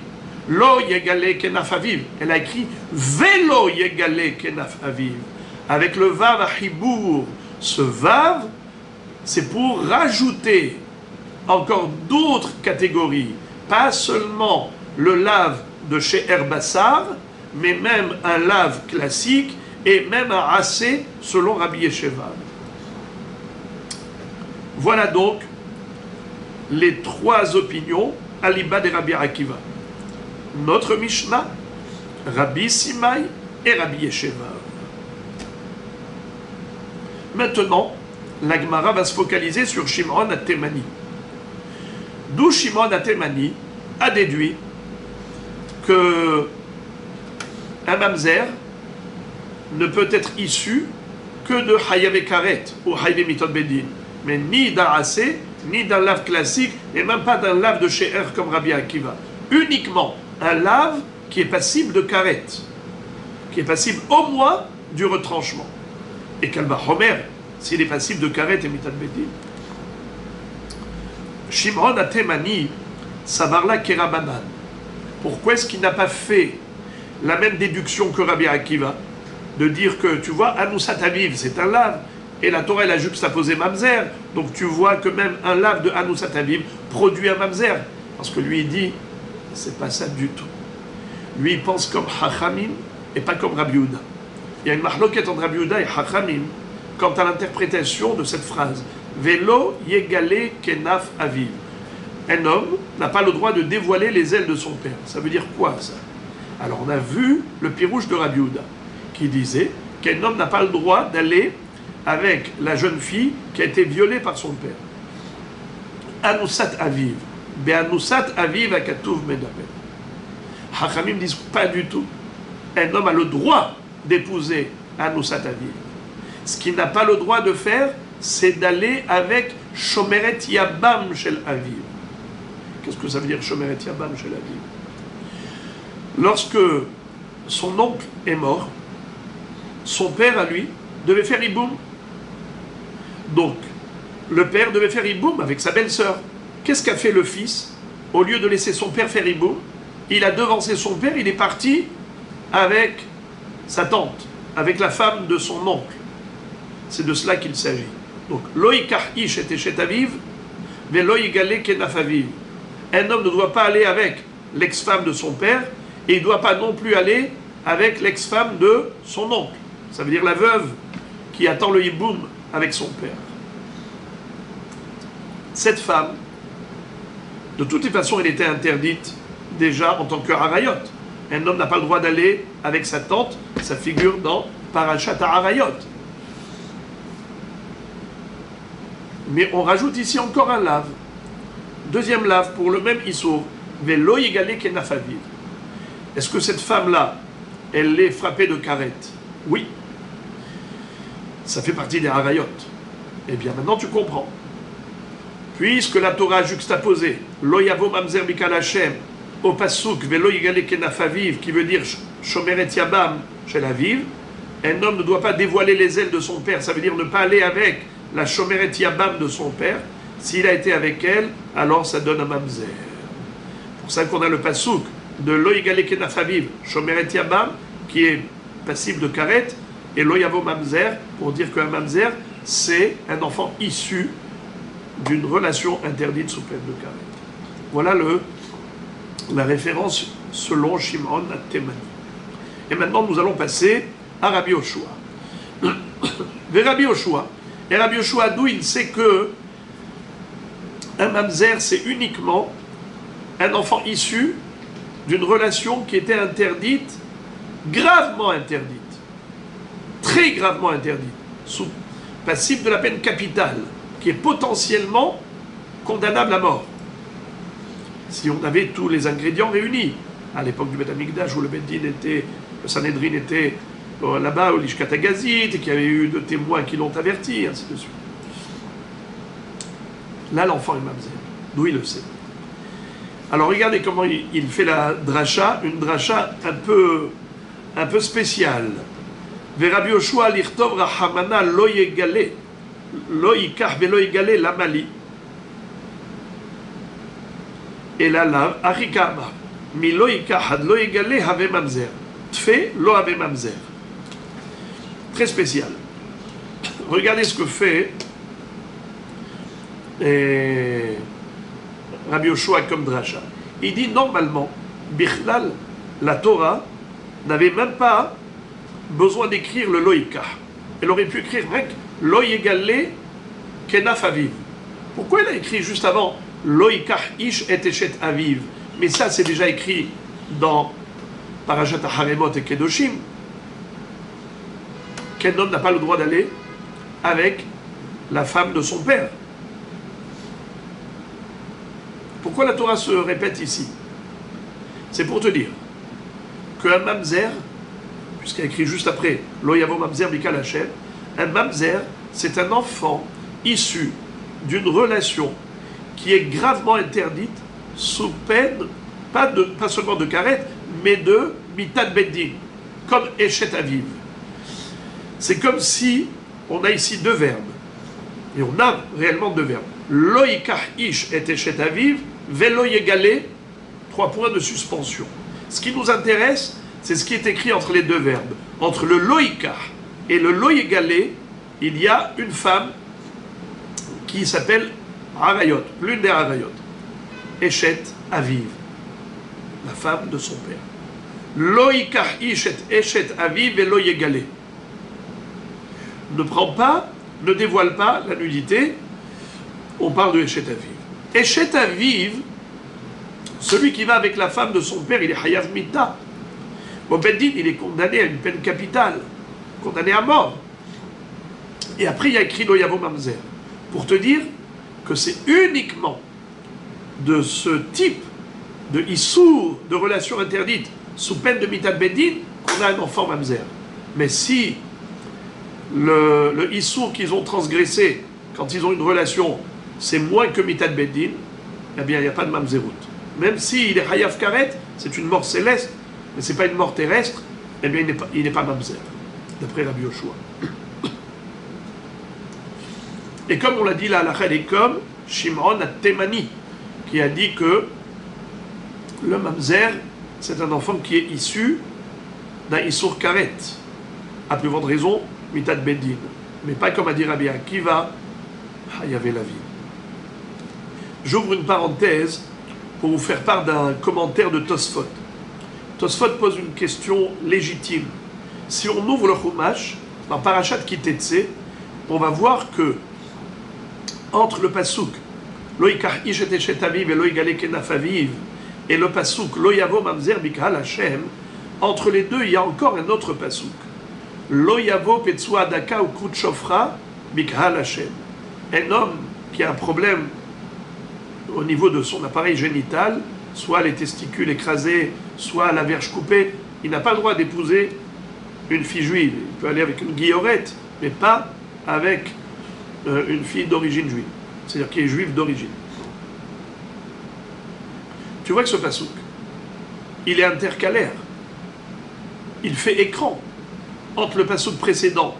Lo yegale kenaf aviv. Elle a écrit velo yegale kenaf aviv. Avec le vav à hibour. Ce vav, c'est pour rajouter encore d'autres catégories. pas seulement le lave de chez Herbassar, mais même un lave classique et même un assez selon Rabbi Yeshua. Voilà donc les trois opinions à l'Iba de Rabbi Akiva. Notre Mishnah, Rabbi Simai et Rabbi Yeshua. Maintenant, la Gemara va se focaliser sur Shimon HaTemani. D'où Shimon HaTemani a déduit que un mamzer ne peut être issu que de Hayav Karet ou Hayav Mitot Bedin, mais ni d'un assez, ni d'un lave classique, et même pas d'un lave de She'er comme Rabbi Akiva. Uniquement un lave qui est passible de Karet, qui est passible au moins du retranchement. Et Kalba Homer, s'il est passible de Karet et Mitat Bedin. Shimon HaTemani, Savarla Kerabanan. Pourquoi est-ce qu'il n'a pas fait la même déduction que Rabbi Akiva, de dire que, tu vois, Anoussat Aviv, c'est un lave, et la Torah, elle a juxtaposé Mamzer, donc tu vois que même un lave de Anoussat Aviv produit un Mamzer, parce que lui, il dit, c'est pas ça du tout. Lui, il pense comme Chachamim, et pas comme Rabbi Yehuda. Il y a une marloquette entre Rabbi Yehuda et Chachamim, quant à l'interprétation de cette phrase, Velo yegale kenaf aviv. Un homme n'a pas le droit de dévoiler les ailes de son père. Ça veut dire quoi, ça? Alors, on a vu le pirouche de Rabbi Yehuda, qui disait qu'un homme n'a pas le droit d'aller avec la jeune fille qui a été violée par son père. Anoussat aviv. Be'anoussat aviv akatuv medaber. Hachamim disent pas du tout. Un homme a le droit d'épouser Anoussat aviv. Ce qu'il n'a pas le droit de faire, c'est d'aller avec Shomeret Yabam Shel Aviv. Qu'est-ce que ça veut dire Shomeret Yabam Shel Aviv? Lorsque son oncle est mort, son père à lui devait faire Iboum. Donc, le père devait faire Iboum avec sa belle-sœur. Qu'est-ce qu'a fait le fils? Au lieu de laisser son père faire Iboum, il a devancé son père, il est parti avec sa tante, avec la femme de son oncle. C'est de cela qu'il s'agit. Donc, Loïkar Ish et Eshet Aviv, mais Loïgale Kenaf Aviv. Un homme ne doit pas aller avec l'ex-femme de son père, et il ne doit pas non plus aller avec l'ex-femme de son oncle. Ça veut dire la veuve qui attend le hiboum avec son père. Cette femme, de toutes les façons, elle était interdite déjà en tant que harayot. Un homme n'a pas le droit d'aller avec sa tante, ça figure dans Parashat Harayot. Mais on rajoute ici encore un lave. Deuxième lave pour le même issour. Velo yigale kenaf aviv. Est-ce que cette femme-là, elle est frappée de karet? Oui. Ça fait partie des harayot. Eh bien maintenant tu comprends. Puisque la Torah a juxtaposé Lo yavo mamzer mikal Hashem au pasuk Velo yigale kenaf aviv, qui veut dire Shomeret Yabam shel Aviv, un homme ne doit pas dévoiler les ailes de son père. Ça veut dire ne pas aller avec la Shomeret Yabam de son père. S'il a été avec elle, alors ça donne un mamzer. C'est pour ça qu'on a le pasuk de Lo yigale kenaf aviv, Shomeret Yabam, qui est passible de karet, et Lo yavo mamzer, pour dire qu'un mamzer, c'est un enfant issu d'une relation interdite sous peine de karet. Voilà la référence selon Shimon HaTemani. Et maintenant, nous allons passer à Rabbi Yoshua. Vers Rabbi Yoshua. Et Rabbi Yoshua, d'où il sait que un mamzer, c'est uniquement un enfant issu d'une relation qui était interdite, gravement interdite, très gravement interdite, passible de la peine capitale, qui est potentiellement condamnable à mort. Si on avait tous les ingrédients réunis, à l'époque du Beth Amikdash, où le Beddin était, le Sanhedrin était là-bas, au Lishkat Hagazit, et qu'il y avait eu de témoins qui l'ont averti, ainsi de suite. Là, l'enfant est mamzer. D'où il le sait. Alors, regardez comment il fait la dracha, une dracha un peu spéciale. Rabbi Yoshua lichtov rahamana lo yegale, lo yikach velo yegale lamali. Et là, là, arikama, mi lo yikach ad lo yegale have mamzer. Tfe lo have mamzer. Très spécial. Regardez ce que fait Rabbi Yoshua comme dracha. Il dit normalement, Bichlal, la Torah n'avait même pas besoin d'écrire le Loïka. Elle aurait pu écrire Loïegale Kenaf Aviv. Pourquoi elle a écrit juste avant Loïka Ish et Eshet Aviv? Mais ça, c'est déjà écrit dans Parashat Haremot et Kedoshim. Qu'un homme n'a pas le droit d'aller avec la femme de son père. Pourquoi la Torah se répète ici? C'est pour te dire qu'un mamzer, puisqu'il y a écrit juste après Lo yavo mamzer bikal Hashem, un mamzer, c'est un enfant issu d'une relation qui est gravement interdite sous peine, pas seulement de karet, mais de mitad beddin, comme Eshet Aviv. C'est comme si on a ici deux verbes, et on a réellement deux verbes. Lo yikach ish et Eshet Aviv, velo yegale, 3 points de suspension. Ce qui nous intéresse, c'est ce qui est écrit entre les deux verbes. Entre le loïka et le loïegale, il y a une femme qui s'appelle Arayot, l'une des Arayot. Eshet Aviv, la femme de son père. Loïka ishet Eshet Aviv et loïegale. Ne dévoile pas la nudité. On parle de Eshet Aviv. Eshet Aviv, celui qui va avec la femme de son père, il est Hayav Mita. Au Beddin, il est condamné à une peine capitale, condamné à mort. Et après, il y a écrit Lo Yavo Mamzer, pour te dire que c'est uniquement de ce type de Issour, de relation interdite, sous peine de Mitat Beddin, qu'on a un enfant Mamzer. Mais si le Issour qu'ils ont transgressé, quand ils ont une relation, c'est moins que Mitat Beddin, eh bien, il n'y a pas de Mamzerout. Même s'il est Hayav Karet, c'est une mort céleste, mais ce n'est pas une mort terrestre, eh bien il n'est pas mamzer, d'après Rabbi Yoshua. Et comme on l'a dit là, la est comme Shimon at-Temani, qui a dit que le mamzer, c'est un enfant qui est issu d'un Issour Karet, à plus grande raison, Mitat Beddin, mais pas comme a dit Rabbi Akiva, il y avait la vie. J'ouvre une parenthèse pour vous faire part d'un commentaire de Tosfot. Tosfot pose une question légitime. Si on ouvre le Chumash, dans Parashat Kitetse, on va voir que entre le pasuk Lo yikach ish et eshet aviv et lo yigale kenaf aviv et le pasuk Lo yavo mamzer bikal Hashem, entre les deux il y a encore un autre pasuk Lo yavo petsua adaka ou krut shofra bikal Hashem. Un homme qui a un problème au niveau de son appareil génital, soit les testicules écrasés, soit la verge coupée, il n'a pas le droit d'épouser une fille juive. Il peut aller avec une guillorette, mais pas avec une fille d'origine juive, c'est-à-dire qui est juive d'origine. Tu vois que ce passouk, il est intercalaire. Il fait écran entre le passouk précédent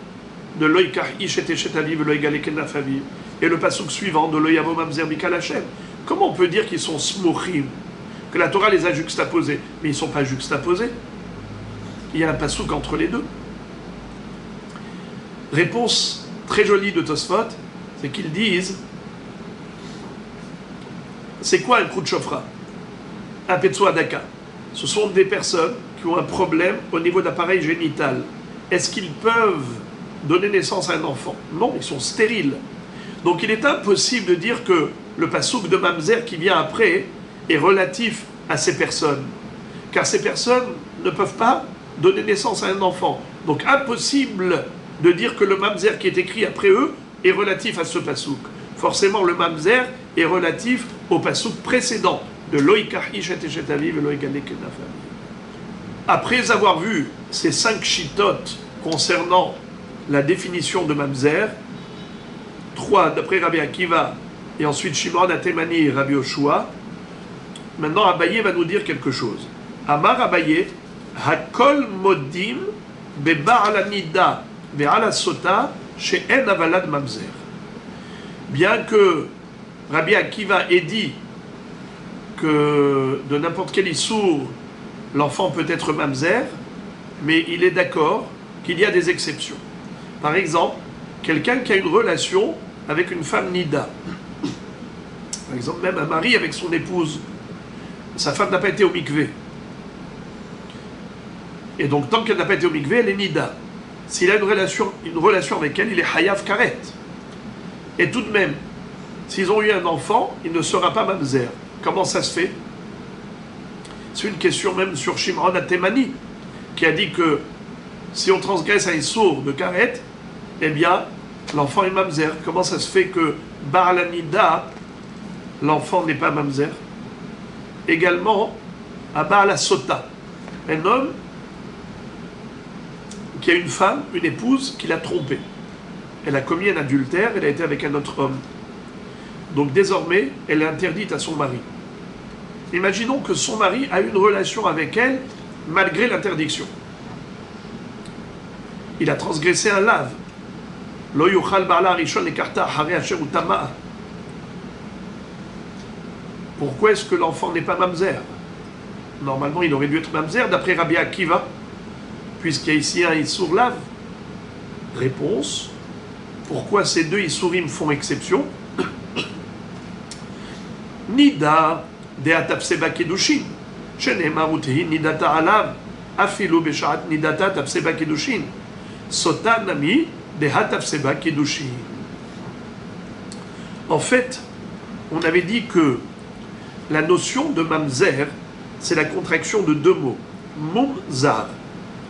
de Loïkach Ishet Eshet Aviv Loïgale Kenaf Aviv et le passouk suivant de Loïavo Mamzer Bikal Hashem. Comment on peut dire qu'ils sont smouchim, que la Torah les a juxtaposés? Mais ils ne sont pas juxtaposés. Il y a un passouk entre les deux. Réponse très jolie de Tosfot, c'est qu'ils disent c'est quoi un krut shofra? Un petsoa daka. Ce sont des personnes qui ont un problème au niveau d'appareil génital. Est-ce qu'ils peuvent donner naissance à un enfant? Non, ils sont stériles. Donc il est impossible de dire que le passouk de Mamzer qui vient après est relatif à ces personnes. Car ces personnes ne peuvent pas donner naissance à un enfant. Donc impossible de dire que le Mamzer qui est écrit après eux est relatif à ce passouk. Forcément le Mamzer est relatif au passouk précédent de Loïkach Ishet Eshet Aviv et Loïgale Kenaf Aviv. Après avoir vu ces 5 chitotes concernant la définition de Mamzer, 3 d'après Rabbi Akiva et ensuite Shimon at-Temani et Rabbi Yoshua, maintenant Abaye va nous dire quelque chose. Amar Abaye, Hakol modim beba'al anida ve'al asota she'en avalad mamzer. Bien que Rabbi Akiva ait dit que de n'importe quel issour, l'enfant peut être mamzer, mais il est d'accord qu'il y a des exceptions. Par exemple, quelqu'un qui a une relation avec une femme nida, par exemple même un mari avec son épouse, sa femme n'a pas été au mikvé. Et donc, tant qu'elle n'a pas été au mikvé, elle est nida. S'il a une relation avec elle, il est hayav karet. Et tout de même, s'ils ont eu un enfant, il ne sera pas mamzer. Comment ça se fait? C'est une question même sur Shimron Atemani, qui a dit que si on transgresse un issour de karet, eh bien, l'enfant est mamzer. Comment ça se fait que Baal Nida, l'enfant n'est pas mamzer? Également, à Baal Sota, un homme qui a une femme, une épouse, qui l'a trompé. Elle a commis un adultère, elle a été avec un autre homme. Donc désormais, elle est interdite à son mari. Imaginons que son mari a une relation avec elle malgré l'interdiction. Il a transgressé un lave. Lo yuchal ba'ala rishon lekarta hare asher utama'a. Pourquoi est-ce que l'enfant n'est pas mamzer? Normalement, il aurait dû être mamzer d'après Rabbi Akiva, puisqu'il y a ici un issour lave. Réponse: pourquoi ces deux issourim font exception? Nida de atapseba kedushin, shenemar utehi nidata alav, afilu beshat nidata atapseba kedushin, sota nami de atapseba kedushin. En fait, on avait dit que la notion de mamzer, c'est la contraction de deux mots. Mumzar.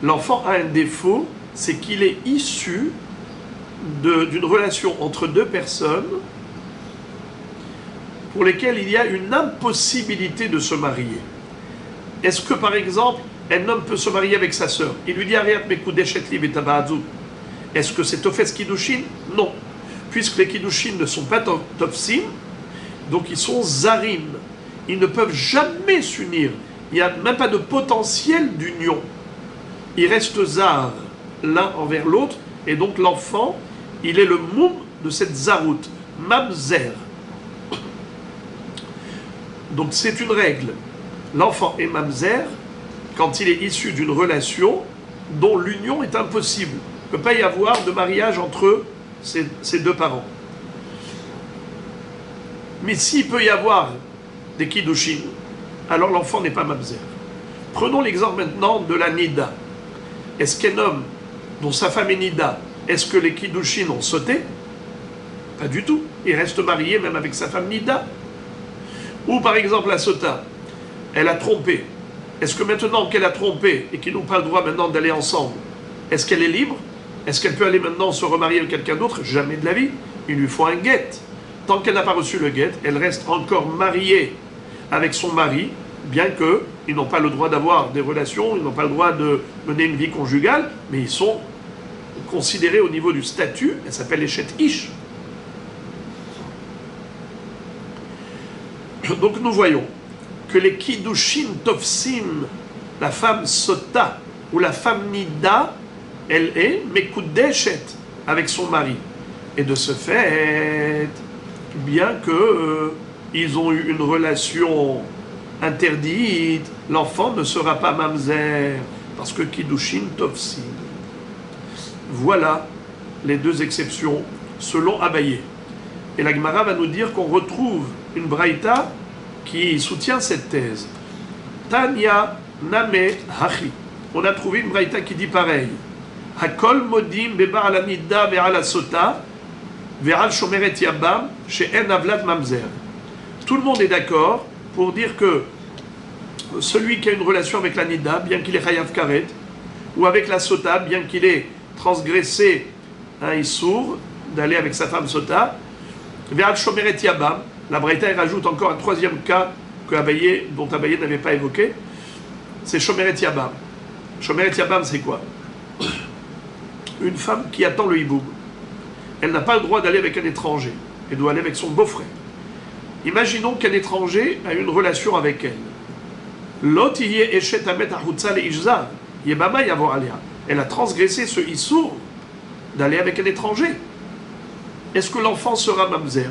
L'enfant a un défaut, c'est qu'il est issu d'une relation entre deux personnes pour lesquelles il y a une impossibilité de se marier. Est-ce que, par exemple, un homme peut se marier avec sa sœur? Il lui dit Ariat mekudeshet li betaba'adzu. Est-ce que c'est Tofes Kiddushin? Non. Puisque les Kiddushin ne sont pas Tofsim, donc ils sont Zarim. Ils ne peuvent jamais s'unir. Il n'y a même pas de potentiel d'union. Ils restent zar l'un envers l'autre, et donc l'enfant, il est le moum de cette zarout, mamzer. Donc c'est une règle. L'enfant est mamzer quand il est issu d'une relation dont l'union est impossible. Il ne peut pas y avoir de mariage entre ces deux parents. Mais s'il peut y avoir des kiddushin, alors l'enfant n'est pas mamzer. Prenons l'exemple maintenant de la nida. Est-ce qu'un homme dont sa femme est nida, est-ce que les kiddushin ont sauté? Pas du tout. Il reste marié même avec sa femme nida. Ou par exemple la sota, elle a trompé. Est-ce que maintenant qu'elle a trompé et qu'ils n'ont pas le droit maintenant d'aller ensemble, est-ce qu'elle est libre? Est-ce qu'elle peut aller maintenant se remarier avec quelqu'un d'autre? Jamais de la vie. Il lui faut un guet. Tant qu'elle n'a pas reçu le guet, elle reste encore mariée avec son mari, bien qu'ils n'ont pas le droit d'avoir des relations, ils n'ont pas le droit de mener une vie conjugale, mais ils sont considérés au niveau du statut, elle s'appelle Eshet Ish. Donc nous voyons que les Kiddushin Tofsim, la femme Sota ou la femme Nida, elle est Mekudeshet avec son mari. Et de ce fait, bien que ils ont eu une relation interdite, l'enfant ne sera pas mamzer, parce que Kiddushin Tofsim. Voilà les deux exceptions selon Abaye. Et la Gemara va nous dire qu'on retrouve une braïta qui soutient cette thèse. Tanya Name Hachi. On a trouvé une braïta qui dit pareil. Hakol modim beba'al anidda ve'al asota ve'al shomeret yabam she'en avlat mamzer. Tout le monde est d'accord pour dire que celui qui a une relation avec la nida, bien qu'il ait chayav karet, ou avec la sota, bien qu'il ait transgressé un issour d'aller avec sa femme sota, ve'al shomeret yabam. La Braïta rajoute encore un troisième cas dont Abaye n'avait pas évoqué, c'est Shomeret Yabam. Shomeret Yabam, c'est quoi? Une femme qui attend le hiboum. Elle n'a pas le droit d'aller avec un étranger. Elle doit aller avec son beau-frère. Imaginons qu'un étranger a une relation avec elle. L'autre, elle a transgressé ce issour d'aller avec un étranger. Est-ce que l'enfant sera mamzer?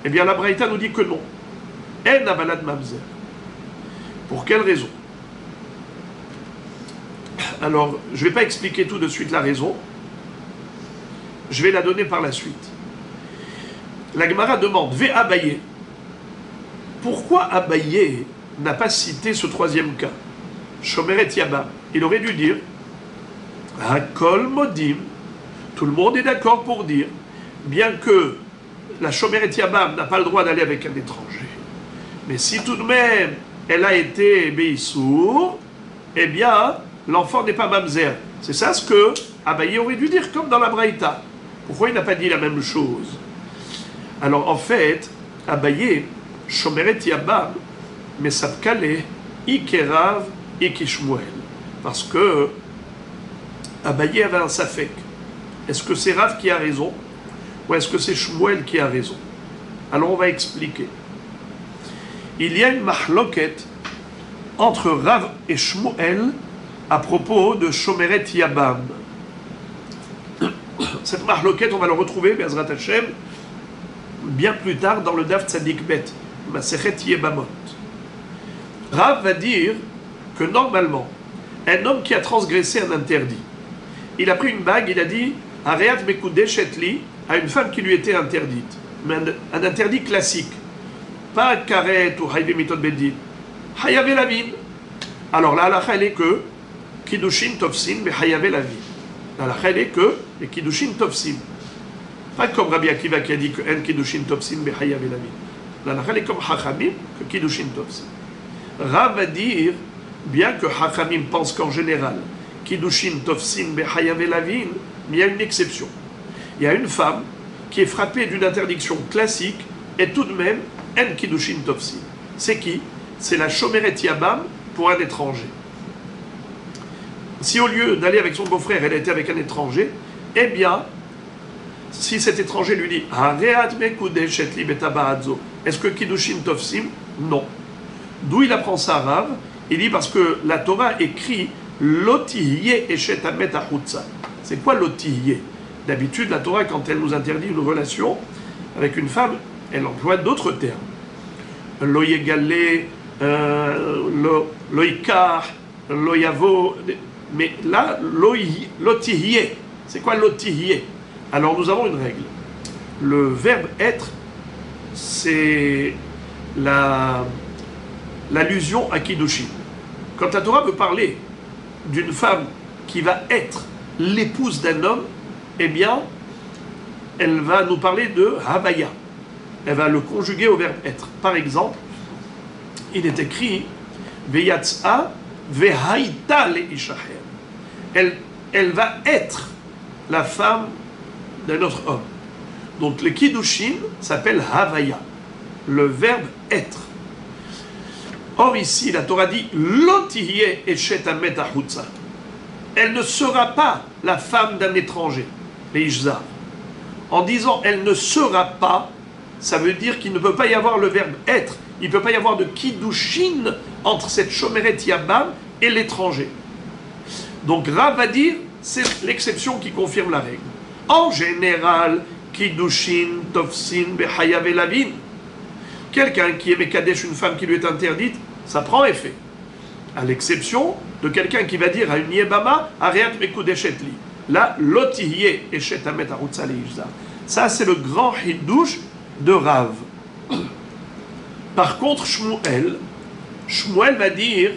Eh bien, la Braïta nous dit que non. Elle n'a balade mamzer. Pour quelle raison? Alors, je ne vais pas expliquer tout de suite la raison. Je vais la donner par la suite. La Gemara demande, Vé Abaye. Pourquoi Abaye n'a pas cité ce troisième cas. Shomeret Yabam. Il aurait dû dire Hakol Modim. Tout le monde est d'accord pour dire, bien que la Shomeret Yabam n'a pas le droit d'aller avec un étranger, mais si tout de même elle a été Beissour, eh bien l'enfant n'est pas mamzer. C'est ça ce que Abaye aurait dû dire, comme dans la Braïta. Pourquoi il n'a pas dit la même chose? Alors en fait, Abaye, Shomeret Yabam, mais Sabkale, Ikerav, Ikishmuel. Parce que Abaye avait un safek. Est-ce que c'est Rav qui a raison ou est-ce que c'est Shmuel qui a raison? Alors on va expliquer. Il y a une mahloket entre Rav et Shmuel à propos de Shomeret Yabam. Cette mahloket, on va le retrouver, Be'ezrat Hashem, bien plus tard dans le Daf Tzadik Bet, Masechet Yebamot. Rav va dire que normalement, un homme qui a transgressé un interdit, il a pris une bague, il a dit Areat Mekudeshet li à une femme qui lui était interdite, mais un interdit classique, pas karet ou hayve mitot bedin, hayave lavin. Alors la halakha elle est que kiddushin tofsin be hayave lavin. La halakha elle est que les kiddushin tofsin. Pas comme Rabbi Akiva qui a dit que en kiddushin tofsin be hayave lavin. La halakha elle est comme hachamim que kiddushin tofsin. Rav va dire, bien que hachamim pense qu'en général kiddushin tofsin be hayave lavin, mais il y a une exception. Il y a une femme qui est frappée d'une interdiction classique et tout de même en kiddushin tofsin. C'est qui? C'est la Shomeret Yabam pour un étranger. Si au lieu d'aller avec son beau-frère, elle était avec un étranger, eh bien, si cet étranger lui dit est-ce que kiddushin tofsim? Non. D'où il apprend ça, Rav? Il dit parce que la Torah écrit Lotihye eshet amet achutza. C'est quoi Lotihye? D'habitude, la Torah, quand elle nous interdit une relation avec une femme, elle emploie d'autres termes. Lo yegale, lo ikar, lo yavo. Mais là, Lotihye. C'est quoi Lotihye? Alors nous avons une règle. Le verbe être, c'est l'allusion à Kiddushin. Quand la Torah veut parler d'une femme qui va être l'épouse d'un homme, eh bien, elle va nous parler de Havaya. Elle va le conjuguer au verbe être. Par exemple, il est écrit Veyatsa vehaïta leishaher. Elle va être la femme d'un autre homme. Donc le Kiddushin s'appelle Havaya, le verbe être. Or ici, la Torah dit Lotihye eshet amet achutza. Elle ne sera pas la femme d'un étranger, les Ishzar. En disant elle ne sera pas, ça veut dire qu'il ne peut pas y avoir le verbe être. Il ne peut pas y avoir de Kiddushin entre cette Shomeret Yabam et l'étranger. Donc Rav va dire, c'est l'exception qui confirme la règle. En général, Kiddushin, Tofsin, Behayav et Lavin. Quelqu'un qui est Mekadesh, une femme qui lui est interdite, ça prend effet. À l'exception de quelqu'un qui va dire à une Yebama, Areat Mekudeshet li. Là, Lotihye Eshet Amet Arutza Leishza. Ça, c'est le grand Hiddush de Rav. Par contre, Shmuel va dire,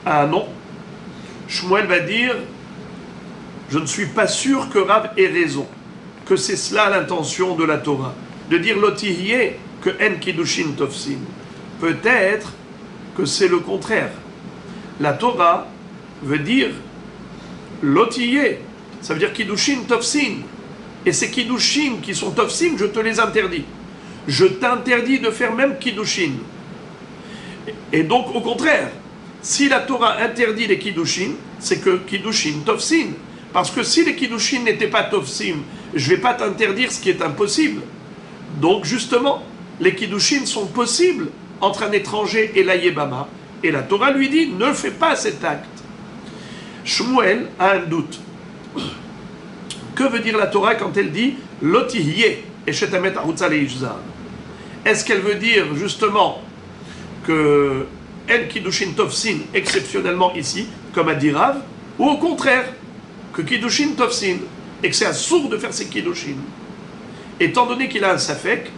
ah non, Shmuel va dire, je ne suis pas sûr que Rav ait raison, que c'est cela l'intention de la Torah, de dire Lotihye que En Kiddushin Tofsin. Peut-être que c'est le contraire. La Torah veut dire Lotihye, ça veut dire Kiddushin Tofsin. Et ces Kiddushin qui sont Tofsin, je te les interdis. Je t'interdis de faire même Kiddushin. Et donc, au contraire, si la Torah interdit les Kiddushin, c'est que Kiddushin Tofsin. Parce que si les Kiddushin n'étaient pas Tofsim, je ne vais pas t'interdire ce qui est impossible. Donc, justement, les Kiddushin sont possibles entre un étranger et la Yebama. Et la Torah lui dit, ne fais pas cet acte. Shmuel a un doute. Que veut dire la Torah quand elle dit Lotihye eshet amet arutza leishza? Est-ce qu'elle veut dire justement que En Kiddushin Tofsin, exceptionnellement ici, comme a dit Rav, ou au contraire, que Kiddushin Tofsin, et que c'est assourd de faire ces Kiddushin? Étant donné qu'il a un safek,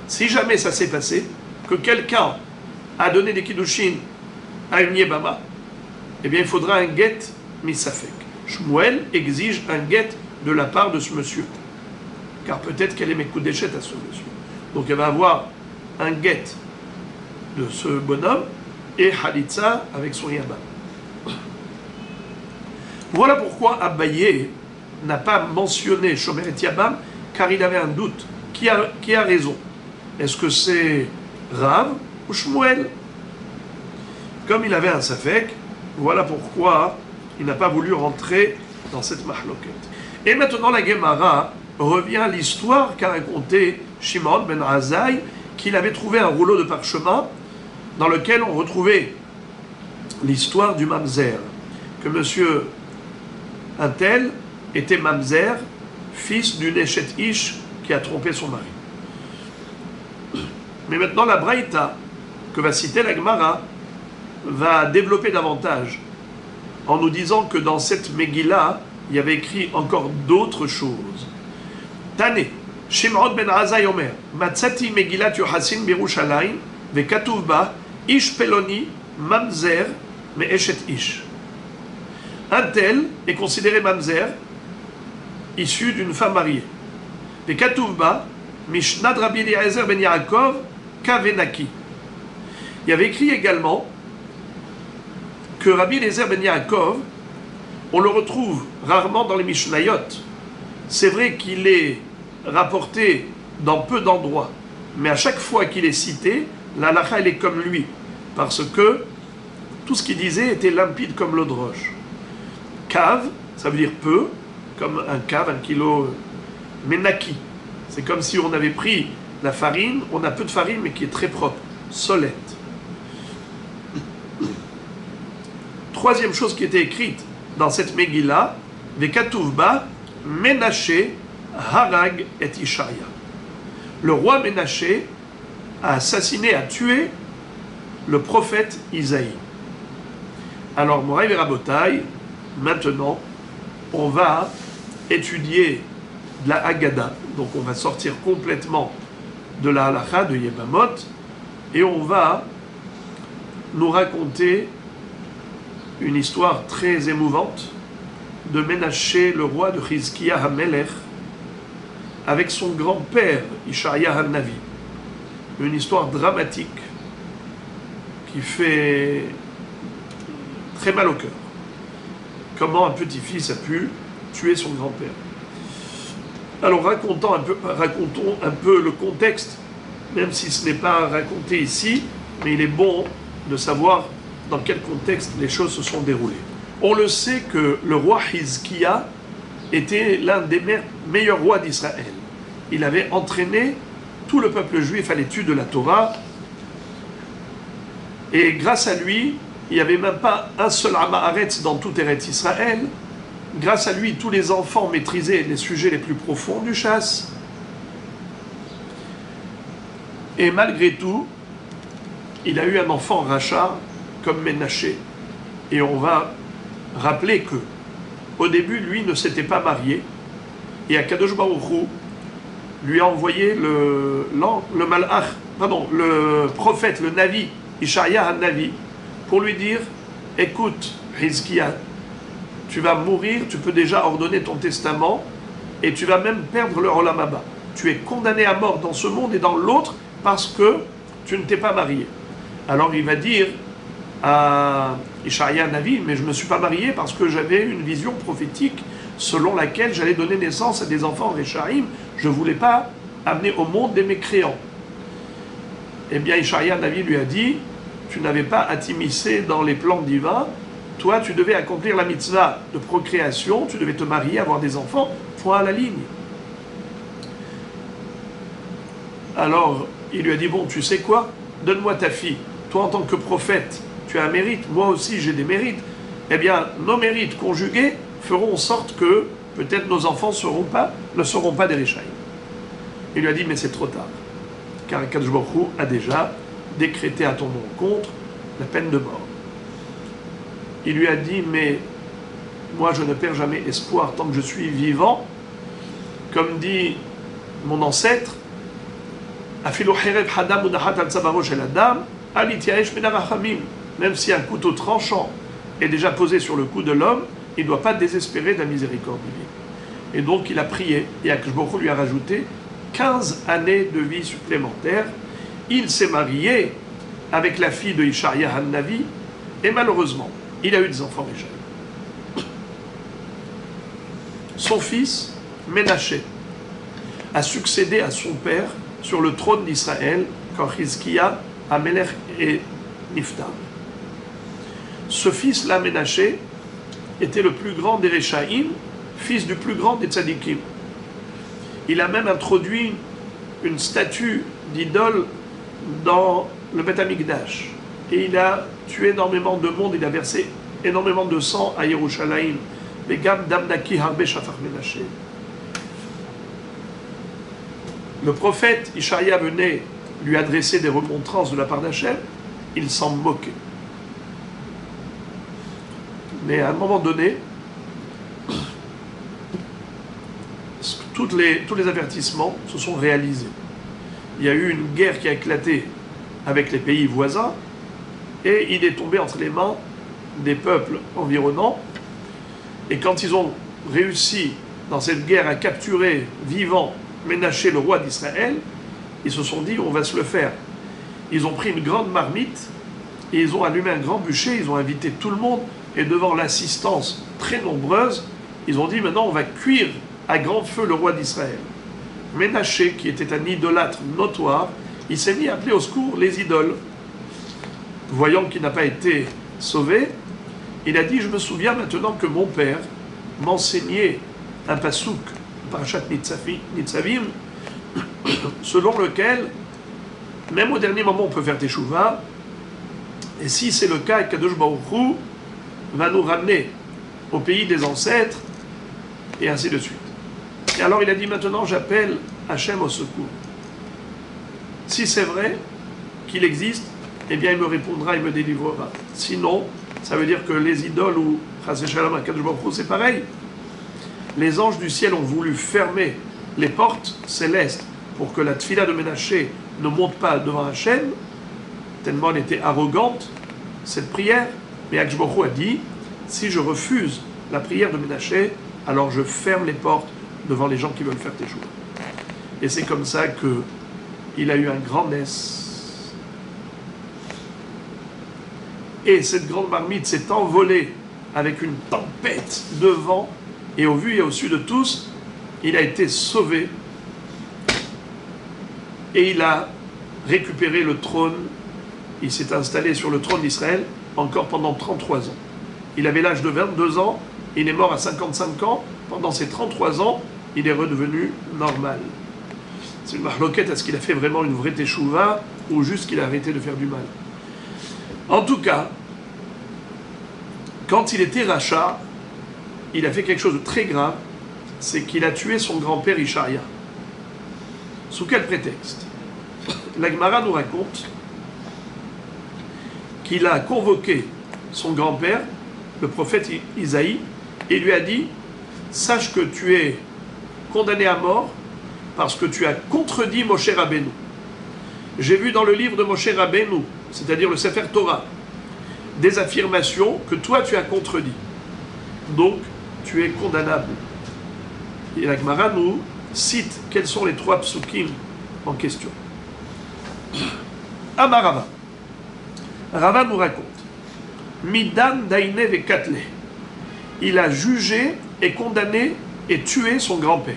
si jamais ça s'est passé, que quelqu'un à donner des kiddushin à une yébama, eh bien il faudra un get misafek. Shmuel exige un get de la part de ce monsieur, car peut-être qu'elle est mekudeshet à ce monsieur. Donc elle va avoir un get de ce bonhomme et halitza avec son yabam. Voilà pourquoi Abaye n'a pas mentionné Shomer et Yabam, car il avait un doute. Qui a raison? Est-ce que c'est Rav ou Shmuel? Comme il avait un safek, voilà pourquoi il n'a pas voulu rentrer dans cette mahloket. Et maintenant la Gemara revient à l'histoire qu'a raconté Shimon ben Azai, qu'il avait trouvé un rouleau de parchemin dans lequel on retrouvait l'histoire du mamzer, que monsieur un tel était mamzer, fils d'une Eshet Ish qui a trompé son mari. Mais maintenant la Braïta, que va citer la Gemara, va développer davantage en nous disant que dans cette Megillah, il y avait écrit encore d'autres choses. Tane, Shimon ben Azai Omer, Matzati Megillat Yohasin Birushalayim, Vekatuv ba, Ish Peloni, Mamzer, me Eshet Ish. Un tel est considéré mamzer, issu d'une femme mariée. Vekatuv ba, Mishnad Rabbi Eliezer ben Yaakov, Kavenaki. Il y avait écrit également que Rabbi Eliezer ben Yaakov, on le retrouve rarement dans les Mishnayot. C'est vrai qu'il est rapporté dans peu d'endroits, mais à chaque fois qu'il est cité, la halakha elle est comme lui, parce que tout ce qu'il disait était limpide comme l'eau de roche. Kav, ça veut dire peu, comme un cave, 1 kilo, menaki. C'est comme si on avait pris la farine, on a peu de farine mais qui est très propre, solette. Troisième chose qui était écrite dans cette Megillah, Vekatuvba, Menaché, Harag et Ishaïa. Le roi Menaché a assassiné, a tué le prophète Isaïe. Alors, Moraï Verabotaï, maintenant, on va étudier de la Haggadah. Donc, on va sortir complètement de la halakha de Yebamot et on va nous raconter une histoire très émouvante de Ménaché, le roi de Chizkiya HaMelech, avec son grand-père, Ishaïa HaNavi. Une histoire dramatique qui fait très mal au cœur. Comment un petit-fils a pu tuer son grand-père. Alors racontons un peu le contexte, même si ce n'est pas raconté ici, mais il est bon de savoir dans quel contexte les choses se sont déroulées. On le sait que le roi Hizkiya était l'un des meilleurs rois d'Israël. Il avait entraîné tout le peuple juif à l'étude de la Torah, et grâce à lui, il n'y avait même pas un seul Amaharetz dans tout Eretz Israël. Grâce à lui, tous les enfants maîtrisaient les sujets les plus profonds du chasse. Et malgré tout, il a eu un enfant rachat comme Ménaché. Et on va rappeler que, au début, lui ne s'était pas marié. Et Akadosh Baruch Hu lui a envoyé le prophète, le Navi, Ishaïa HaNavi, pour lui dire, écoute, Hizkiya, tu vas mourir, tu peux déjà ordonner ton testament, et tu vas même perdre le Olam Haba. Tu es condamné à mort dans ce monde et dans l'autre, parce que tu ne t'es pas marié. Alors il va dire à Ishaïa HaNavi, mais je ne me suis pas marié parce que j'avais une vision prophétique selon laquelle j'allais donner naissance à des enfants Réchaïm, je ne voulais pas amener au monde des mécréants. Eh bien, Ishaïa HaNavi lui a dit, tu n'avais pas à t'immiscer dans les plans divins, toi tu devais accomplir la mitzvah de procréation, tu devais te marier, avoir des enfants, point à la ligne. Alors, il lui a dit, bon, tu sais quoi, donne-moi ta fille, toi en tant que prophète, tu as un mérite, moi aussi j'ai des mérites, eh bien, nos mérites conjugués feront en sorte que peut-être nos enfants ne seront pas des Réchaïm. Il lui a dit, mais c'est trop tard, car Akadosh Baruch Hu a déjà décrété à ton encontre la peine de mort. Il lui a dit, mais moi je ne perds jamais espoir tant que je suis vivant. Comme dit mon ancêtre, Alitiaesh Menarachamim, même si un couteau tranchant est déjà posé sur le cou de l'homme, il ne doit pas désespérer de la miséricorde divine. Et donc il a prié, et Akadosh Baruch Hu lui a rajouté 15 années de vie supplémentaires. Il s'est marié avec la fille de Ishaïa Han-Navi, et malheureusement, il a eu des enfants déjà. Son fils, Ménaché, a succédé à son père sur le trône d'Israël quand Hizkiya, Amelech et Niftar. Ce fils-là, Ménaché, était le plus grand des Réchaïm, fils du plus grand des Tzadikim. Il a même introduit une statue d'idole dans le Beth Amikdash. Et il a tué énormément de monde, il a versé énormément de sang à Yerushalayim. Le prophète Ishaïa venait lui adresser des remontrances de la part d'Hachem, il s'en moquait. Mais à un moment donné, tous les avertissements se sont réalisés. Il y a eu une guerre qui a éclaté avec les pays voisins, et il est tombé entre les mains des peuples environnants. Et quand ils ont réussi dans cette guerre à capturer vivant Ménaché, le roi d'Israël, ils se sont dit on va se le faire. Ils ont pris une grande marmite et ils ont allumé un grand bûcher, ils ont invité tout le monde, et devant l'assistance très nombreuse, ils ont dit maintenant on va cuire à grand feu le roi d'Israël. Ménaché, qui était un idolâtre notoire, il s'est mis à appeler au secours les idoles. Voyant qu'il n'a pas été sauvé, il a dit, je me souviens maintenant que mon père m'enseignait un pasouk, Parashat Nitzavim, selon lequel, même au dernier moment, on peut faire teshuva, et si c'est le cas, Kadosh Baruch Hu va nous ramener au pays des ancêtres, et ainsi de suite. Et alors il a dit, maintenant j'appelle Hachem au secours. Si c'est vrai qu'il existe, eh bien il me répondra, il me délivrera. Sinon, ça veut dire que les idoles ou Chas v'Shalom Akadosh Baruch Hu, c'est pareil. Les anges du ciel ont voulu fermer les portes célestes pour que la tfila de Ménaché ne monte pas devant Hachem, tellement elle était arrogante, cette prière. Mais Akadosh Baruch Hu a dit, si je refuse la prière de Ménaché, alors je ferme les portes devant les gens qui veulent faire teshuva. Et c'est comme ça que il a eu un grand ness. Et cette grande marmite s'est envolée avec une tempête de vent, et au vu et au su de tous, il a été sauvé, et il a récupéré le trône. Il s'est installé sur le trône d'Israël encore pendant 33 ans. Il avait l'âge de 22 ans, il est mort à 55 ans. Pendant ces 33 ans, il est redevenu normal. C'est une marloquette, est-ce qu'il a fait vraiment une vraie teshuva ou juste qu'il a arrêté de faire du mal? En tout cas, quand il était rachat, il a fait quelque chose de très grave, c'est qu'il a tué son grand-père Ishaïa. Sous quel prétexte? La Gemara nous raconte qu'il a convoqué son grand-père, le prophète Isaïe, et lui a dit, sache que tu es condamné à mort parce que tu as contredit Moshe Rabbeinu. J'ai vu dans le livre de Moshe Rabbeinu, c'est-à-dire le Sefer Torah, des affirmations que toi tu as contredit. Donc, tu es condamnable. Et la Gemara nous cite quels sont les 3 psukim en question. Amarava. Rava nous raconte, Midan Daine Vekatle. Il a jugé et condamné et tué son grand-père.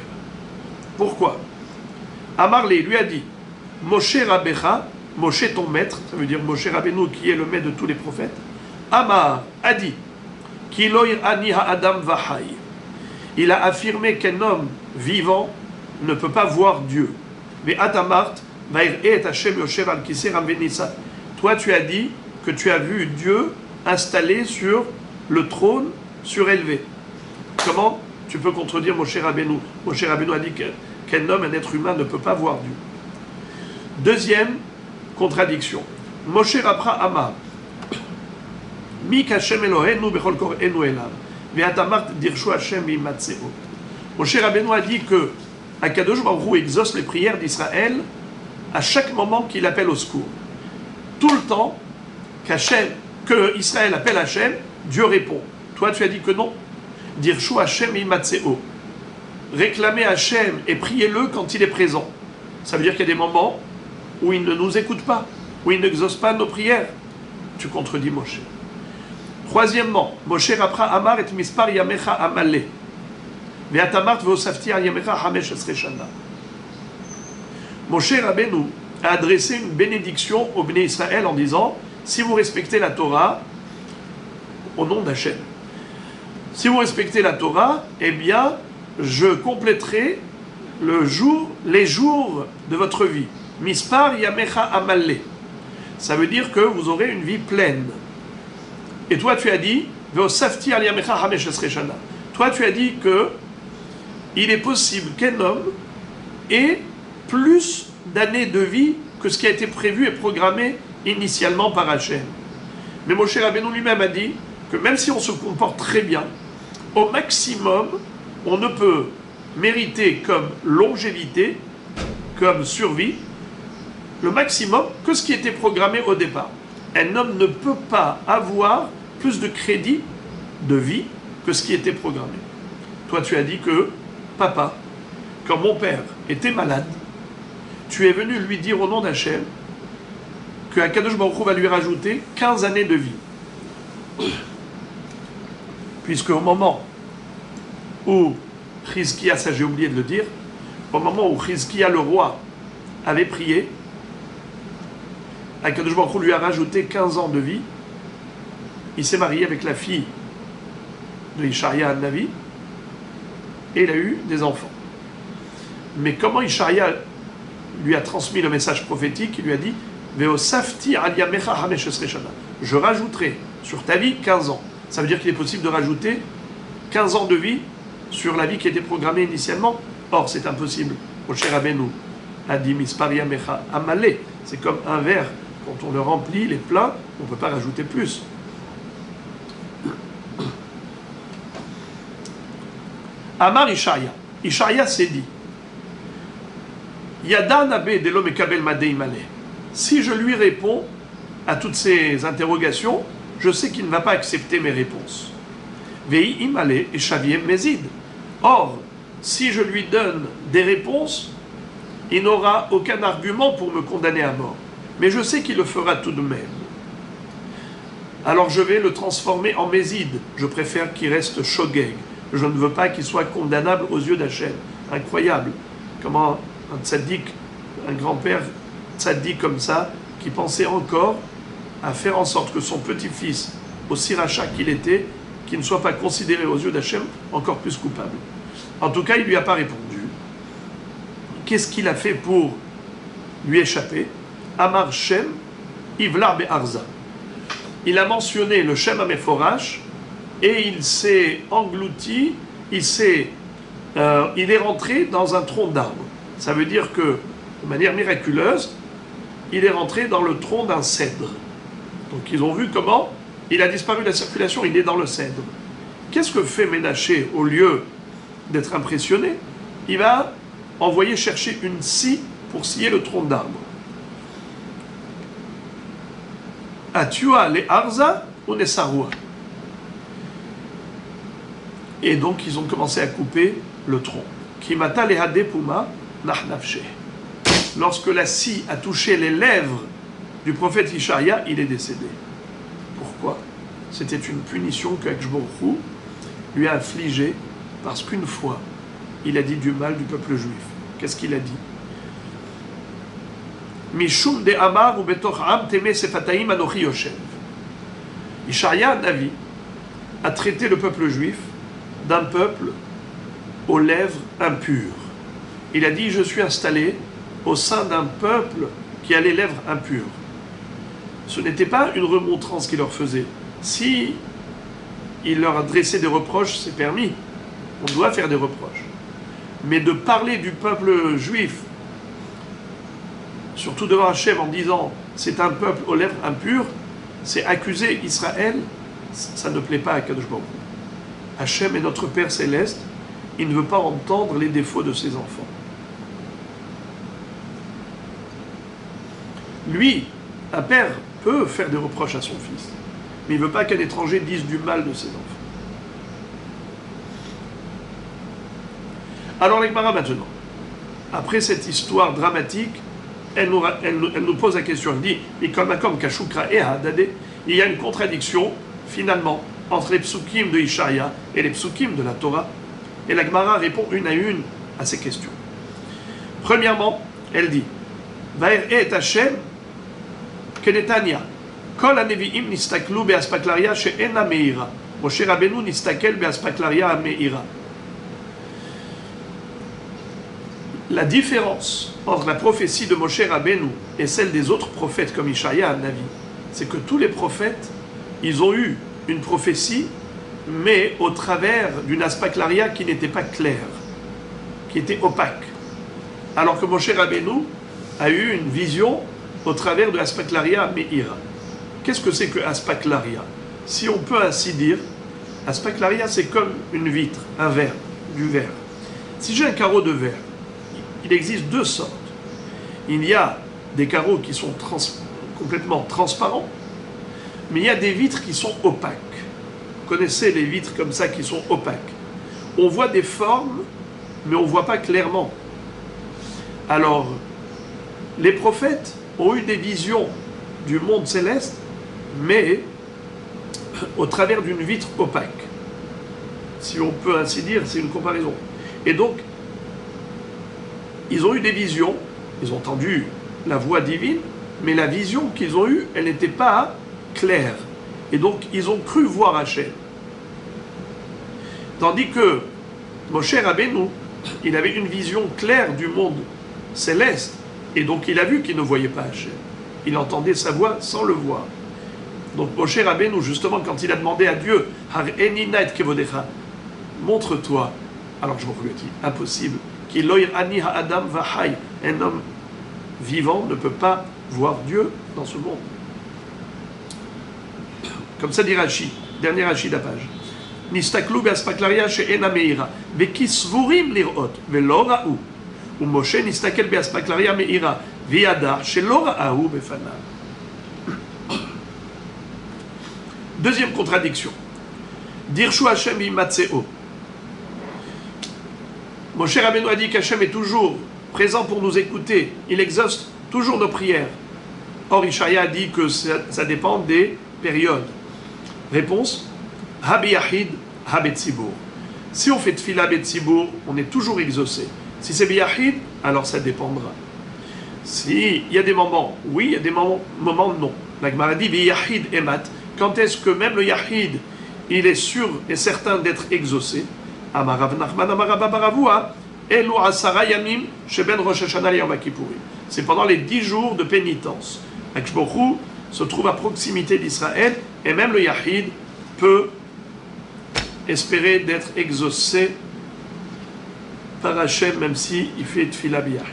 Pourquoi? Amarle lui a dit, Moshe Rabbecha, Moshe ton maître, ça veut dire Moshe Rabbeinu qui est le maître de tous les prophètes, Amar a dit, Kiloir ani ha'adam vahai. Il a affirmé qu'un homme vivant ne peut pas voir Dieu. Mais Atamart, Vair'et Hashem Yoshev al Kiseh Ramvenissa. Toi tu as dit que tu as vu Dieu installé sur le trône surélevé. Comment tu peux contredire Moshe Rabbeinu? Moshe Rabbeinu a dit qu'un homme, un être humain ne peut pas voir Dieu. Deuxième contradiction. Moshe Rabra Amar. Mi kashem Elohenu bechol korenu elav. Ve'atamart dirshu Hashem v'imatzeo. Moshe Rabbeinu a dit que Akadosh Baruch Hu exauce les prières d'Israël à chaque moment qu'il appelle au secours. tout le temps que Israël appelle Hachem, Dieu répond. Toi, tu as dit que non. Dire Shu Hachem imatseo. Réclamez Hachem et priez-le quand il est présent. Ça veut dire qu'il y a des moments où il ne nous écoute pas, où il n'exauce pas nos prières. Tu contredis Moshe. Troisièmement, Moshe rapra amar et mispar yamecha amale. Ve'atamart ve'osafti al yamecha hamesh esre shana. Moshe Rabbeinu a adressé une bénédiction au Bnei Israël en disant, si vous respectez la Torah, au nom d'Hachem, si vous respectez la Torah, eh bien, je compléterai les jours de votre vie. Mispar yamecha amale. Ça veut dire que vous aurez une vie pleine. Et toi, tu as dit, ve'osafti al yamecha hamesh esre shana. Toi, tu as dit que il est possible qu'un homme ait plus d'années de vie que ce qui a été prévu et programmé initialement par Hachem. Mais Moshe Rabbeinu lui-même a dit que même si on se comporte très bien, au maximum, on ne peut mériter comme longévité, comme survie, le maximum que ce qui était programmé au départ. Un homme ne peut pas avoir plus de crédit de vie que ce qui était programmé. Toi, tu as dit que, papa, quand mon père était malade, tu es venu lui dire au nom d'Hachem que Akadosh Baruch Hu va lui rajouter 15 années de vie. Puisque au moment où Chizkia, ça j'ai oublié de le dire, au moment où Chizkia le roi avait prié, Akadosh Baruch Hu lui a rajouté 15 ans de vie. Il s'est marié avec la fille de Ishaïa Navi et il a eu des enfants. Mais comment Ishaïa lui a transmis le message prophétique, il lui a dit Ve'osafti al yamecha hamesh esre shana. Je rajouterai sur ta vie 15 ans. Ça veut dire qu'il est possible de rajouter 15 ans de vie sur la vie qui était programmée initialement. Or, c'est impossible. Moshe Rabbeinu a dit mispar yamecha amale. C'est comme un verre. Quand on le remplit, il est plein, on ne peut pas rajouter plus. Amar Ishaïa. Ishaïa s'est dit Yada nabe de lo mekabel madei male. Si je lui réponds à toutes ces interrogations, je sais qu'il ne va pas accepter mes réponses. Vei imale et shaviem mezid. Or, si je lui donne des réponses, il n'aura aucun argument pour me condamner à mort. Mais je sais qu'il le fera tout de même. Alors je vais le transformer en mezid. Je préfère qu'il reste shogeg. Je ne veux pas qu'il soit condamnable aux yeux d'Hachem. Incroyable. Comment un tzaddik, un grand-père tzaddik comme ça, qui pensait encore à faire en sorte que son petit-fils, aussi rachat qu'il était, qu'il ne soit pas considéré aux yeux d'Hachem encore plus coupable. En tout cas, il ne lui a pas répondu. Qu'est-ce qu'il a fait pour lui échapper? Amar Shem, Ivlar Be'arza. Il a mentionné le Shem Ameforash et il s'est englouti, il est rentré dans un tronc d'arbre. Ça veut dire que, de manière miraculeuse, il est rentré dans le tronc d'un cèdre. Donc ils ont vu comment il a disparu de la circulation, il est dans le cèdre. Qu'est-ce que fait Ménaché au lieu d'être impressionné? Il va envoyer chercher une scie pour scier le tronc d'arbre. Atua les arza ou les sarua. Et donc ils ont commencé à couper le tronc. Kimata le hade puma nahnafshe. Lorsque la scie a touché les lèvres du prophète Ishaïa, il est décédé. Pourquoi? C'était une punition qu'Akadosh Baruch Hu lui a infligée parce qu'une fois, il a dit du mal du peuple juif. Qu'est-ce qu'il a dit? Mishum de Amar ou betoch am teme sefataim anochi yoshev. Ishaïa Navi a traité le peuple juif d'un peuple aux lèvres impures. Il a dit, je suis installé au sein d'un peuple qui a les lèvres impures. Ce n'était pas une remontrance qu'il leur faisait. Si il leur adressait des reproches, c'est permis. On doit faire des reproches. Mais de parler du peuple juif, surtout devant Hachem en disant c'est un peuple aux lèvres impures, c'est accuser Israël, ça ne plaît pas à Kadosh Baruch Hu. Hachem est notre Père céleste, il ne veut pas entendre les défauts de ses enfants. Lui, un père peut faire des reproches à son fils. Mais il ne veut pas qu'un étranger dise du mal de ses enfants. Alors la Gemara maintenant, après cette histoire dramatique, elle nous pose la question, elle dit, il y a une contradiction, finalement, entre les psukim de Ishaïa et les psukim de la Torah. Et la Gemara répond une à une à ces questions. Premièrement, elle dit, Va'er'et Hashem kenetania, kol hanevi'im nistaklu be'aspaklaria she'ena meira, Moshe Rabbeinu nistakel be'aspaklaria meira. La différence entre la prophétie de Moshe Rabbeinu et celle des autres prophètes comme Ishaïa, Navi, c'est que tous les prophètes, ils ont eu une prophétie, mais au travers d'une aspaklaria qui n'était pas claire, qui était opaque. Alors que Moshe Rabbeinu a eu une vision au travers de aspaklaria meira. Qu'est-ce que c'est que aspaklaria? Si on peut ainsi dire, aspaklaria c'est comme une vitre, un verre, du verre. Si j'ai un carreau de verre, il existe deux sortes. Il y a des carreaux qui sont complètement transparents, mais il y a des vitres qui sont opaques. Vous connaissez les vitres comme ça qui sont opaques. On voit des formes, mais on ne voit pas clairement. Alors, les prophètes ont eu des visions du monde céleste, mais au travers d'une vitre opaque. Si on peut ainsi dire, c'est une comparaison. Et donc, ils ont eu des visions, ils ont entendu la voix divine, mais la vision qu'ils ont eue, elle n'était pas claire. Et donc, ils ont cru voir Hachem. Tandis que Moshe Rabbeinu, il avait une vision claire du monde céleste, et donc il a vu qu'il ne voyait pas Hachem. Il entendait sa voix sans le voir. Donc Moshe Rabbeinu, justement, quand il a demandé à Dieu, montre-toi, alors je lui ai dit, impossible. Un homme vivant ne peut pas voir Dieu dans ce monde. Comme ça dit Rashi, dernier Rashi de la page. Nistaklu be'aspaklaria she'ena meira, ve'kisvurim lir'ot, ve'lo ra'u. Ou Moshe nistakel be'aspaklaria meira, ve'yada she'lo ra'u befanav. Deuxième contradiction. Dirshu Hashem bimatseo. Moshe Rabbeinu a dit qu'Hachem est toujours présent pour nous écouter. Il exauce toujours nos prières. Or, Ishaïa a dit que ça dépend des périodes. Réponse, Habi Yahid, Habet Tzibour. Si on fait Tfila Bet Tzibour, on est toujours exaucé. Si c'est Biyahid, alors ça dépendra. Si il y a des moments, oui, il y a des moments non. La Gemara dit Biyahid Emat. Quand est-ce que même le Yahid, il est sûr et certain d'être exaucé? Amarav Nachman Amarav Baravua, Elu Asara Yamim, Sheben Rosh Hashanah Yom Kippourim. C'est pendant les 10 jours de pénitence. Akadosh Baruch Hu se trouve à proximité d'Israël, et même le Yahid peut espérer d'être exaucé par Hachem, même s'il fait Tfila B'Yahid.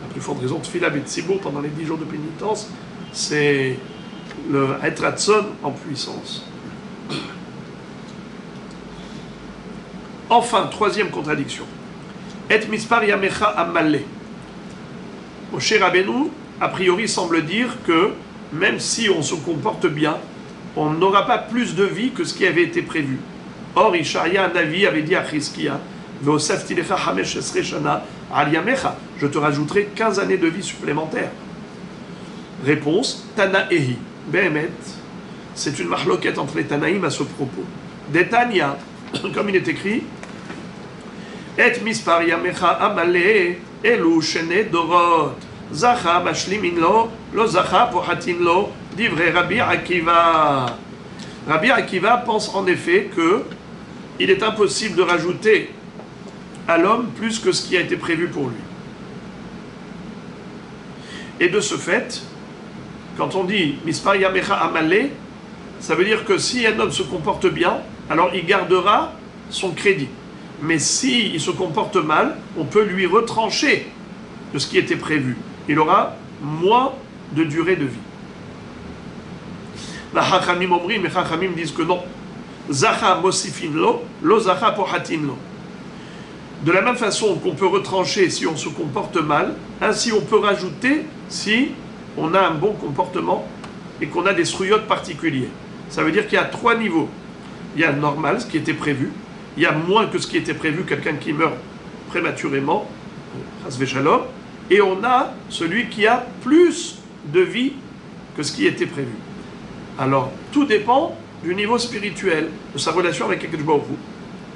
La plus forte raison de Tfila B'Tzibour pendant les 10 jours de pénitence, c'est le Etratson en puissance. Enfin, troisième contradiction. Et mispar yamecha amalé. Moshe Rabbeinu, a priori, semble dire que même si on se comporte bien, on n'aura pas plus de vie que ce qui avait été prévu. Or, Ishaïa Navi avait dit à Chizkia, je te rajouterai 15 années de vie supplémentaires. Réponse, Tanaehi. Behemet, c'est une marloquette entre les Tanaïm à ce propos. Detania, comme il est écrit, Et mispar yamecha amale elu shene dorot zacha mashlimin lo lo zacha pohatin lo divrei Rabbi Akiva. Rabbi Akiva pense en effet que il est impossible de rajouter à l'homme plus que ce qui a été prévu pour lui. Et de ce fait, quand on dit mispar yamecha amale, ça veut dire que si un homme se comporte bien, alors il gardera son crédit. Mais s'il se comporte mal, on peut lui retrancher de ce qui était prévu. Il aura moins de durée de vie. La Chachamim omrim, les Chachamim disent que non. Zacha mosifin lo, lo zacha pohatin lo. De la même façon qu'on peut retrancher si on se comporte mal, ainsi on peut rajouter si on a un bon comportement et qu'on a des srouillottes particuliers. Ça veut dire qu'il y a 3 niveaux. Il y a normal, ce qui était prévu. Il y a moins que ce qui était prévu, quelqu'un qui meurt prématurément, Chas v'Shalom. Et on a celui qui a plus de vie que ce qui était prévu. Alors, tout dépend du niveau spirituel, de sa relation avec Akadosh Baruch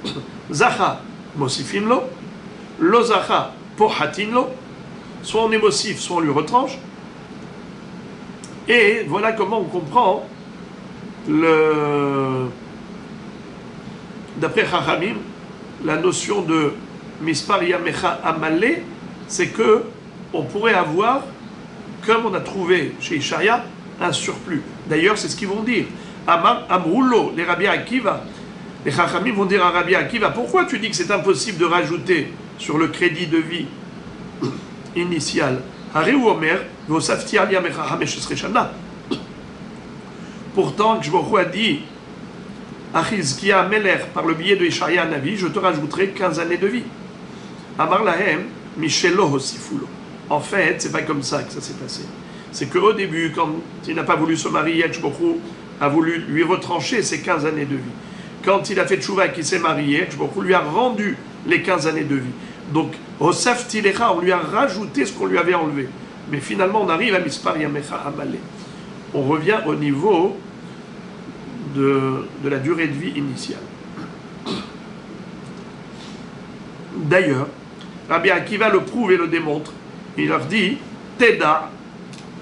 Hu. Zacha, mosifim lo. Lo zacha, pohatin lo. Soit on est mosif, soit on lui retranche. Et voilà comment on comprend d'après Chachamim, la notion de Mispar Yamecha Amalé, c'est que on pourrait avoir, comme on a trouvé chez Ishaïa, un surplus. D'ailleurs, c'est ce qu'ils vont dire. Amroulo, les Rabbi Akiva, les Chachamim vont dire à Rabbi Akiva, pourquoi tu dis que c'est impossible de rajouter sur le crédit de vie initial? Pourtant, Kshbochou a dit à Chizkia Meler, par le biais de Ishaïa Navi, je te rajouterai 15 années de vie. Amar Lahem, Michelo Hosifulo. En fait, c'est pas comme ça que ça s'est passé. C'est qu'au début, quand il n'a pas voulu se marier, Kshbochou a voulu lui retrancher ses 15 années de vie. Quand il a fait tchouva et qu'il s'est marié, Kshbochou lui a rendu les 15 années de vie. Donc, Hosaf Tilecha, on lui a rajouté ce qu'on lui avait enlevé. Mais finalement, on arrive à Mispar Yamecha Amalé. On revient au niveau de la durée de vie initiale. D'ailleurs, Rabbi Akiva le prouve et le démontre. Il leur dit, Teda,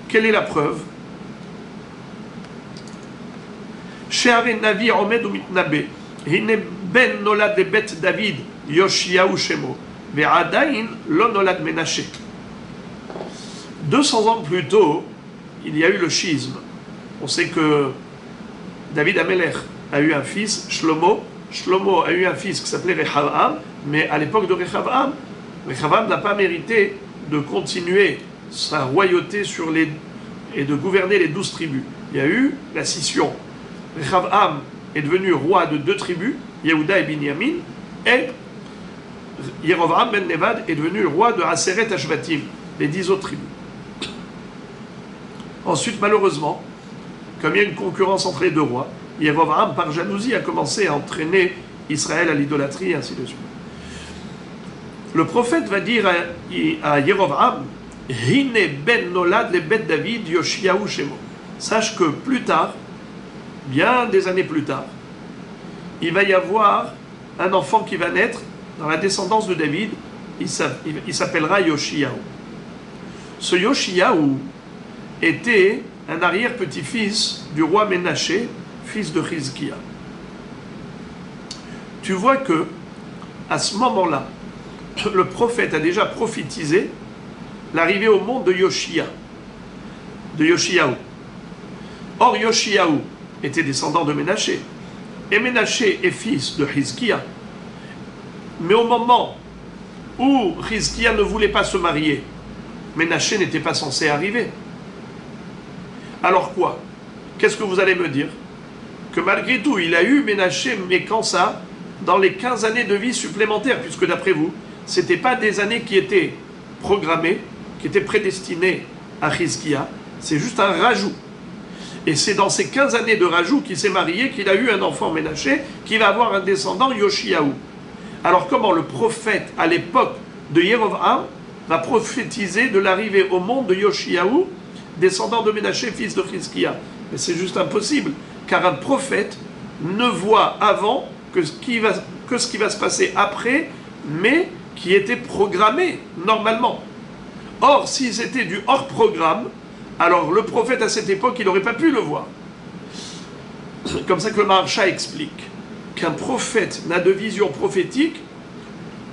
quelle est la preuve? She'are Navi Omed ou Mitnabe, Hine ben nolad de Bet David, Yoshiaou Shemo, Ve'adain lo nolad Menashe. 200 ans plus tôt, il y a eu le schisme. On sait que David Amelech a eu un fils, Shlomo. Shlomo a eu un fils qui s'appelait Rehavam, mais à l'époque de Rehavam, Rehavam n'a pas mérité de continuer sa royauté et de gouverner les 12 tribus. Il y a eu la scission. Rehavam est devenu roi de 2 tribus, Yehuda et Binyamin, et Yerovam ben Nevad est devenu le roi de Aseret Ashvatim, les 10 autres tribus. Ensuite, malheureusement, comme il y a une concurrence entre les 2 rois, Yerovam, par jalousie, a commencé à entraîner Israël à l'idolâtrie, et ainsi de suite. Le prophète va dire à Yerovam, Hine ben nolad le bet David Yoshiaou Shemo. Sache que plus tard, bien des années plus tard, il va y avoir un enfant qui va naître dans la descendance de David, il s'appellera Yoshiaou. Ce Yoshiaou était un arrière-petit-fils du roi Ménaché, fils de Chizkia. Tu vois que, à ce moment-là, le prophète a déjà prophétisé l'arrivée au monde de Yoshiaou. Or, Yoshiaou était descendant de Ménaché, et Ménaché est fils de Chizkia. Mais au moment où Chizkia ne voulait pas se marier, Ménaché n'était pas censé arriver. Alors quoi? Qu'est-ce que vous allez me dire? Que malgré tout, il a eu Ménaché, mais quand ça? Dans les 15 années de vie supplémentaires, puisque d'après vous, ce n'étaient pas des années qui étaient programmées, qui étaient prédestinées à Chizkia, c'est juste un rajout. Et c'est dans ces 15 années de rajout qu'il s'est marié, qu'il a eu un enfant Ménaché, qui va avoir un descendant Yoshiaou. Alors comment le prophète, à l'époque de Yerovam, va prophétiser de l'arrivée au monde de Yoshiaou, descendant de Ménaché, fils de Chizkia? Mais c'est juste impossible, car un prophète ne voit avant que ce qui va se passer après, mais qui était programmé normalement. Or, si c'était du hors-programme, alors le prophète à cette époque, il n'aurait pas pu le voir. C'est comme ça que le Maharsha explique qu'un prophète n'a de vision prophétique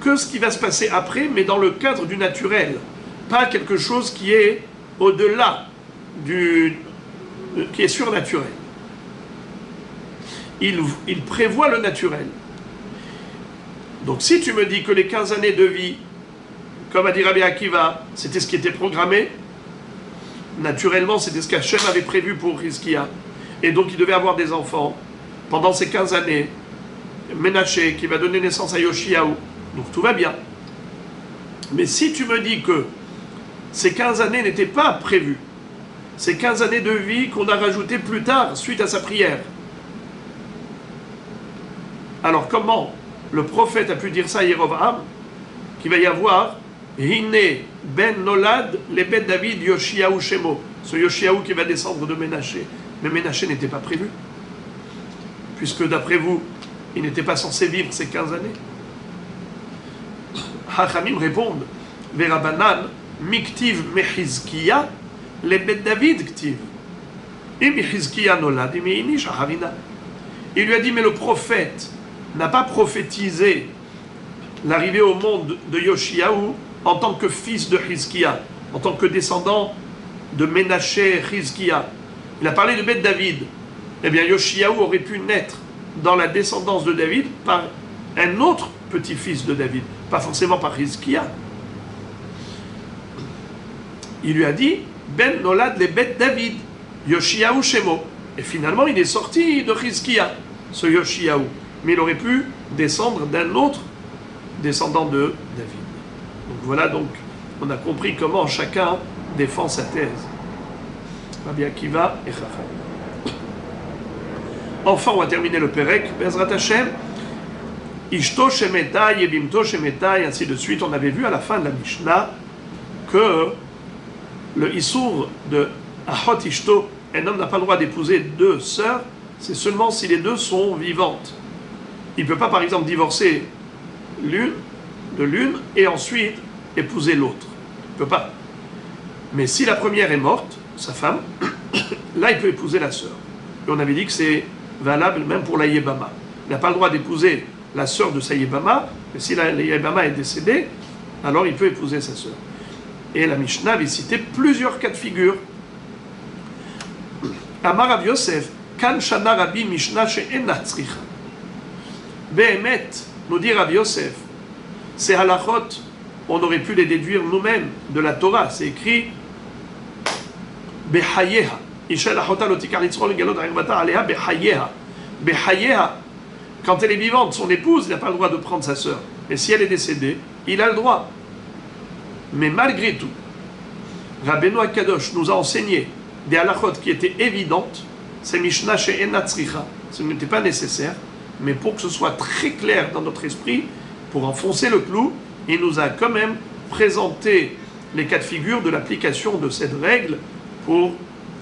que ce qui va se passer après, mais dans le cadre du naturel, pas quelque chose qui est au-delà qui est surnaturel. Il prévoit le naturel. Donc si tu me dis que les 15 années de vie, comme a dit Rabbi Akiva, c'était ce qui était programmé, naturellement c'était ce qu'Hachem avait prévu pour Chizkia, et donc il devait avoir des enfants pendant ces 15 années, Ménaché qui va donner naissance à Yoshiaou, donc tout va bien. Mais si tu me dis que ces 15 années n'étaient pas prévues, c'est 15 années de vie qu'on a rajoutées plus tard, suite à sa prière. Alors comment le prophète a pu dire ça à Yerovam, qu'il va y avoir Hine ben Nolad, les ben David, Yoshiaou Shemo, ce Yoshiaou qui va descendre de Ménaché. Mais Ménaché n'était pas prévu, puisque d'après vous, il n'était pas censé vivre ces 15 années. Hachamim répondent, Verabanan, Miktiv Mechizkiya, les ben David Ktiv. Et Mechizkiya Nolad, et Meinish Ahavina. Il lui a dit, mais le prophète n'a pas prophétisé l'arrivée au monde de Yoshiaou en tant que fils de Hizkiya, en tant que descendant de Ménaché Hizkiya. Il a parlé de Beth David. Eh bien, Yoshiaou aurait pu naître dans la descendance de David par un autre petit-fils de David, pas forcément par Hizkiya. Il lui a dit, Ben Nolad le Beth David, Yoshiaou Shemo. Et finalement, il est sorti de Hizkiya, ce Yoshiaou. Mais il aurait pu descendre d'un autre descendant de David. Donc voilà, donc, on a compris comment chacun défend sa thèse. Rabbi Akiva et Chacham. Enfin, on va terminer le Perek, Bezrat Hashem. Ishto Shemetai, Yebimto Shemetai, ainsi de suite. On avait vu à la fin de la Mishnah que le Issour de Ahot Ishto, un homme n'a pas le droit d'épouser deux sœurs, c'est seulement si les deux sont vivantes. Il ne peut pas, par exemple, divorcer l'une et ensuite épouser l'autre. Il ne peut pas. Mais si la première est morte, sa femme, là, il peut épouser la sœur. Et on avait dit que c'est valable même pour la Yébama. Il n'a pas le droit d'épouser la sœur de sa Yébama, mais si la Yébama est décédée, alors il peut épouser sa sœur. Et la Mishnah avait cité plusieurs cas de figure. Amar Rav Yosef, Kan Shana Rabbi Mishnah she'ena tzricha. Behemet, nous dit Rav Yosef, ces halachot, on aurait pu les déduire nous-mêmes de la Torah. C'est écrit Behayeha. Isha lachota lo tikar litzron legalot ha'irvata aleha behayeha. Behayeha. Quand elle est vivante, son épouse, il n'a pas le droit de prendre sa sœur. Et si elle est décédée, il a le droit. Mais malgré tout, Rabbeinu HaKadosh nous a enseigné des halachot qui étaient évidentes. C'est Mishnah she'ena tzricha. Ce n'était pas nécessaire. Mais pour que ce soit très clair dans notre esprit, pour enfoncer le clou, il nous a quand même présenté les cas de figure de l'application de cette règle pour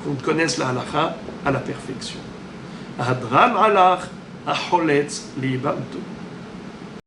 qu'on connaisse la halakha à la perfection. Hadran alach acholetz liibamtu.